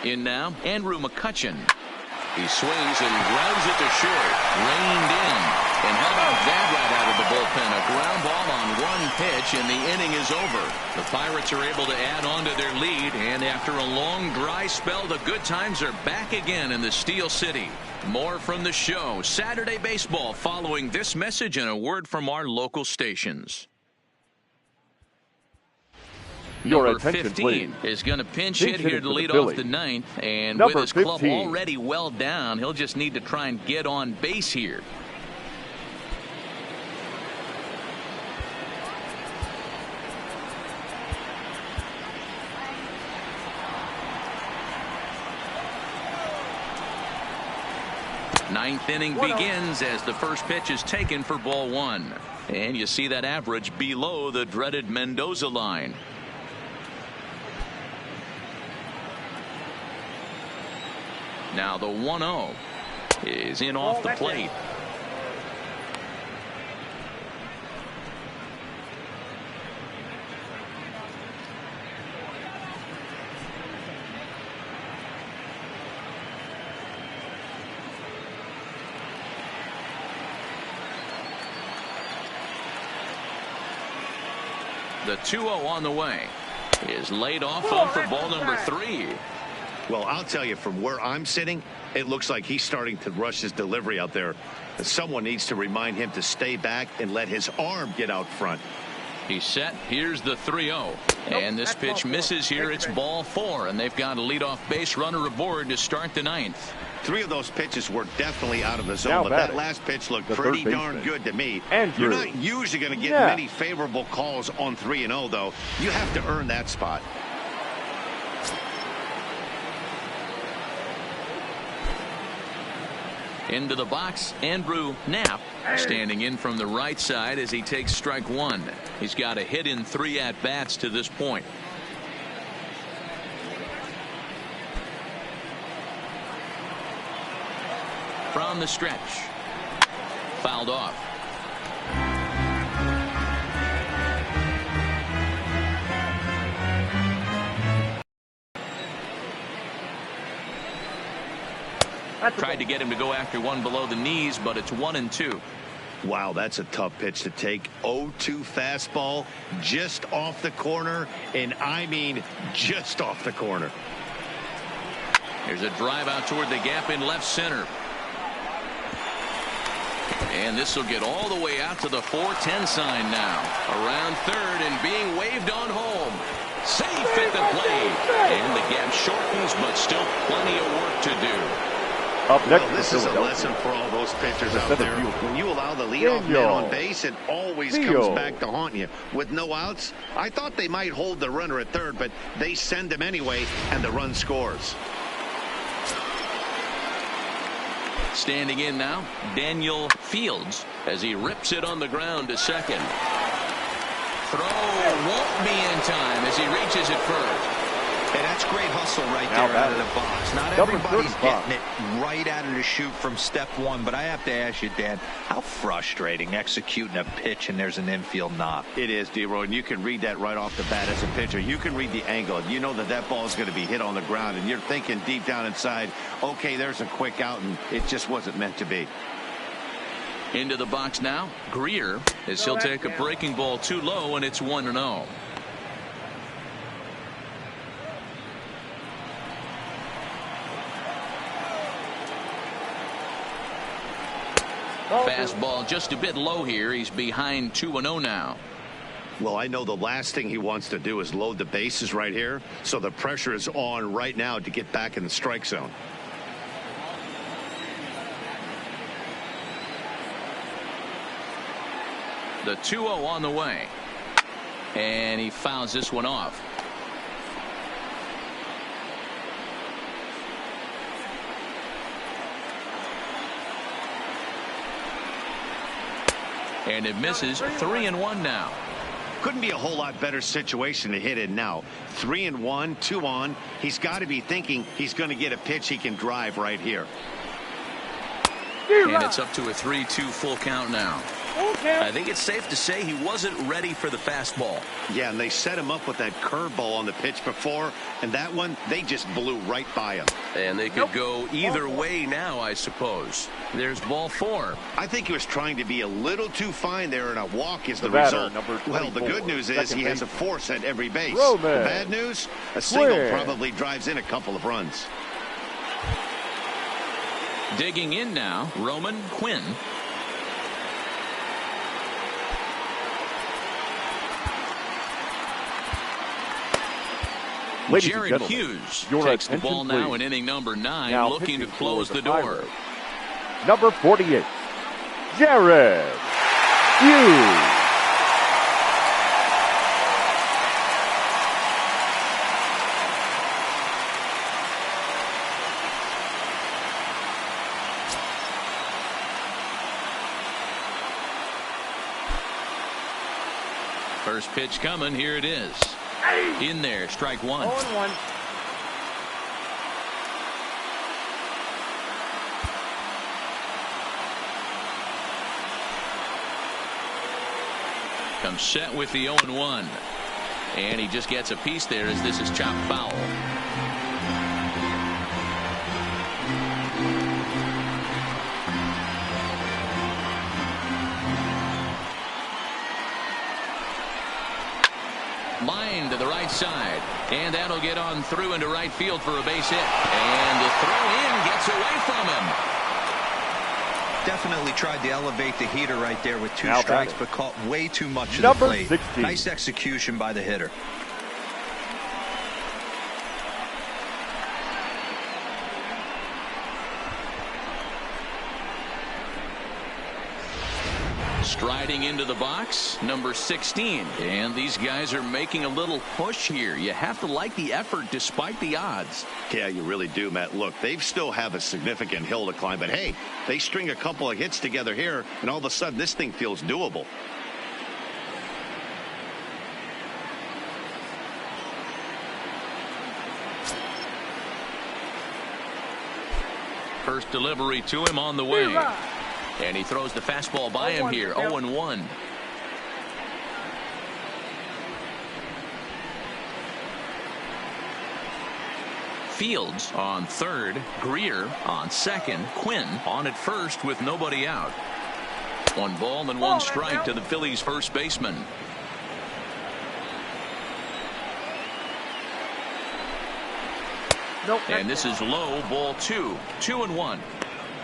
In now, Andrew McCutchen. He swings and grounds it to short. Reined in. And how about that right out of the bullpen? A ground ball on one pitch, and the inning is over. The Pirates are able to add on to their lead, and after a long dry spell, the good times are back again in the Steel City. More from the show, Saturday Baseball, following this message and a word from our local stations. Your Number attention, 15 please. is going to pinch hit here to lead off the ninth. And Number with his club 15. already well down, he'll just need to try and get on base here. Ninth inning begins as the first pitch is taken for ball one. And you see that average below the dreaded Mendoza line. Now the 1-0 is in off the plate. The 2-0 on the way is laid off for ball number 3. Well, I'll tell you, from where I'm sitting, it looks like he's starting to rush his delivery out there. Someone needs to remind him to stay back and let his arm get out front. He's set. Here's the 3-0. And this pitch misses here. It's ball 4, and they've got a leadoff base runner aboard to start the ninth. 3 of those pitches were definitely out of the zone, but that last pitch looked pretty darn good to me. You're not usually going to get many favorable calls on 3-0, though. You have to earn that spot. Into the box, Andrew Knapp standing in from the right side as he takes strike 1. He's got a hit in 3 at-bats to this point. From the stretch. Fouled off. Tried to get him to go after one below the knees, but it's 1-2. Wow, that's a tough pitch to take. 0-2 fastball just off the corner, and I mean just off the corner. There's a drive out toward the gap in left center. And this will get all the way out to the 4-10 sign now. Around third and being waved on home. Safe at the plate. And the gap shortens, but still plenty of work to do. Up next, well, this is a lesson for all those pitchers out there. When you allow the leadoff man on base, it always comes back to haunt you. With no outs, I thought they might hold the runner at third, but they send him anyway, and the run scores. Standing in now, Daniel Fields as he rips it on the ground to second. Throw won't be in time as he reaches it first. Hey, that's great hustle right there out of the box. Not everybody's getting it right out of the chute from step 1, but I have to ask you, Dan, how frustrating executing a pitch and there's an infield knock. It is, D-Roy, and you can read that right off the bat as a pitcher. You can read the angle. You know that that ball is going to be hit on the ground, and you're thinking deep down inside, okay, there's a quick out, and it just wasn't meant to be. Into the box now, Greer, as he'll take a breaking ball too low, and it's 1-0. Fastball just a bit low here. He's behind 2-0 now. Well, I know the last thing he wants to do is load the bases right here, so the pressure is on right now to get back in the strike zone. The 2-0 on the way. And he fouls this one off. And it misses. 3-1 now. Couldn't be a whole lot better situation to hit in now. 3-1, 2 on. He's got to be thinking he's going to get a pitch he can drive right here. And it's up to a 3-2 full count now. I think it's safe to say he wasn't ready for the fastball. Yeah, and they set him up with that curveball on the pitch before, and that one, they just blew right by him. And they could go either way now, I suppose. There's ball 4. I think he was trying to be a little too fine there, and a walk is the batter, result. number Well, the good news is he has a force at every base. The Roman bad news, a single Quinn. probably drives in a couple of runs. Digging in now, Roman Quinn. Ladies and Jared gentlemen, Hughes your takes the attention, ball now please. in inning number 9, Now looking to pitching close for the door. Pirates, number 48, Jared Hughes. First pitch coming. Here it is. In there, strike 1. 0-1. Comes set with the 0-1. And he just gets a piece there as this is chopped foul. Line to the right side. And that'll get on through into right field for a base hit. And the throw in gets away from him. Definitely tried to elevate the heater right there with 2 Now strikes, batting. but caught way too much of the Number plate. 16. Nice execution by the hitter. Striding into the box, number 16. And these guys are making a little push here. You have to like the effort despite the odds. Yeah, you really do, Matt. Look, they still have a significant hill to climb, but hey, they string a couple of hits together here, and all of a sudden this thing feels doable. First delivery to him on the way. And he throws the fastball by him here. 0-1. Fields on third. Greer on second. Quinn on at first with nobody out. 1 ball and 1 strike to the Phillies first baseman. And this is low, ball 2. 2-1.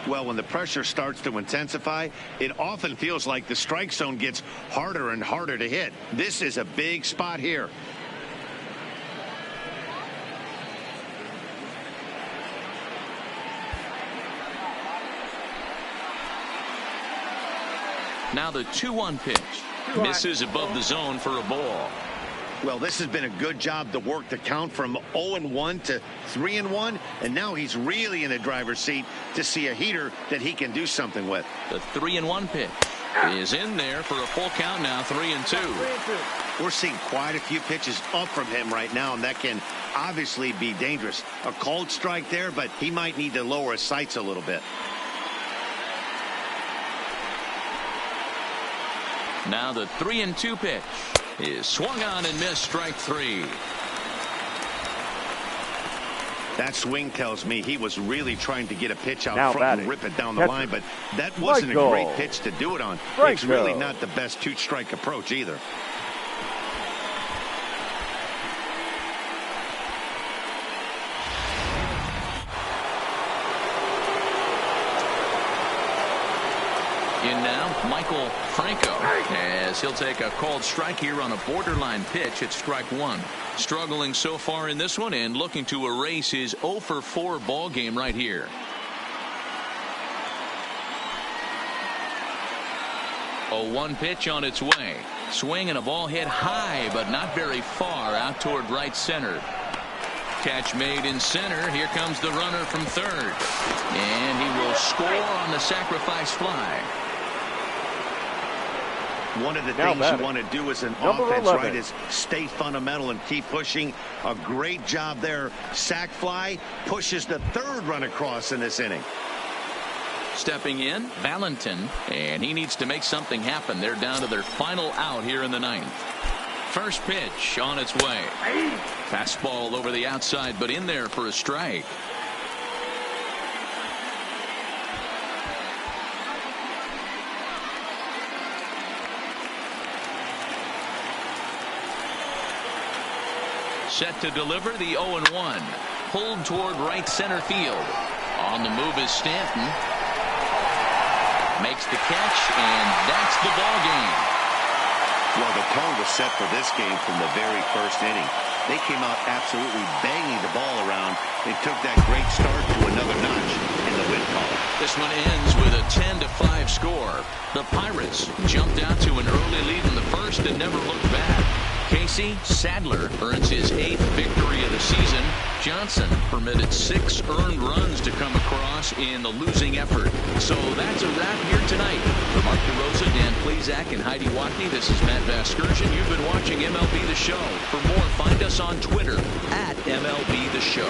Well, when the pressure starts to intensify, it often feels like the strike zone gets harder and harder to hit. This is a big spot here. Now the 2-1 pitch. Misses above the zone for a ball. Well, this has been a good job to work the count from 0-1 to 3-1, and now he's really in the driver's seat to see a heater that he can do something with. The 3-1 pitch is in there for a full count now. 3-2. We're seeing quite a few pitches up from him right now, and that can obviously be dangerous. A cold strike there, but he might need to lower his sights a little bit. Now the 3-2 pitch is swung on and missed. Strike 3. That swing tells me he was really trying to get a pitch out Now front batting. and rip it down the Catcher. line, but that wasn't a Michael. great pitch to do it on. Franco. It's really not the best 2-strike approach either. In now, Michael Franco, as he'll take a called strike here on a borderline pitch at strike one. Struggling so far in this one and looking to erase his 0 for 4 ball game right here. A 1 pitch on its way. Swing and a ball hit high, but not very far out toward right center. Catch made in center. Here comes the runner from third. And he will score on the sacrifice fly. One of the things you want to do as an offense, right, is stay fundamental and keep pushing. A great job there. Sac fly pushes the third run across in this inning. Stepping in, Valentin, and he needs to make something happen. They're down to their final out here in the ninth. First pitch on its way. Fastball over the outside, but in there for a strike. Set to deliver the 0-1. Pulled toward right center field. On the move is Stanton. Makes the catch, and that's the ball game. Well, the tone was set for this game from the very first inning. They came out absolutely banging the ball around and took that great start to another notch in the win column. This one ends with a 10-5 score. The Pirates jumped out to an early lead in the first and never looked back. Casey Sadler earns his 8th victory of the season. Johnson permitted 6 earned runs to come across in the losing effort. So that's a wrap here tonight. For Mark DeRosa, Dan Plezak, and Heidi Watney, this is Matt Vasgersian. You've been watching MLB The Show. For more, find us on Twitter at MLB The Show.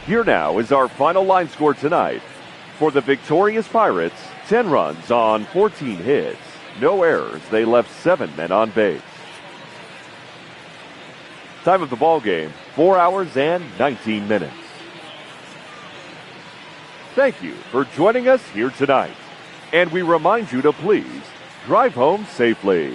Here now is our final line score tonight. For the victorious Pirates, 10 runs on 14 hits. No errors. They left 7 men on base. Time of the ball game, 4 hours and 19 minutes. Thank you for joining us here tonight. And we remind you to please drive home safely.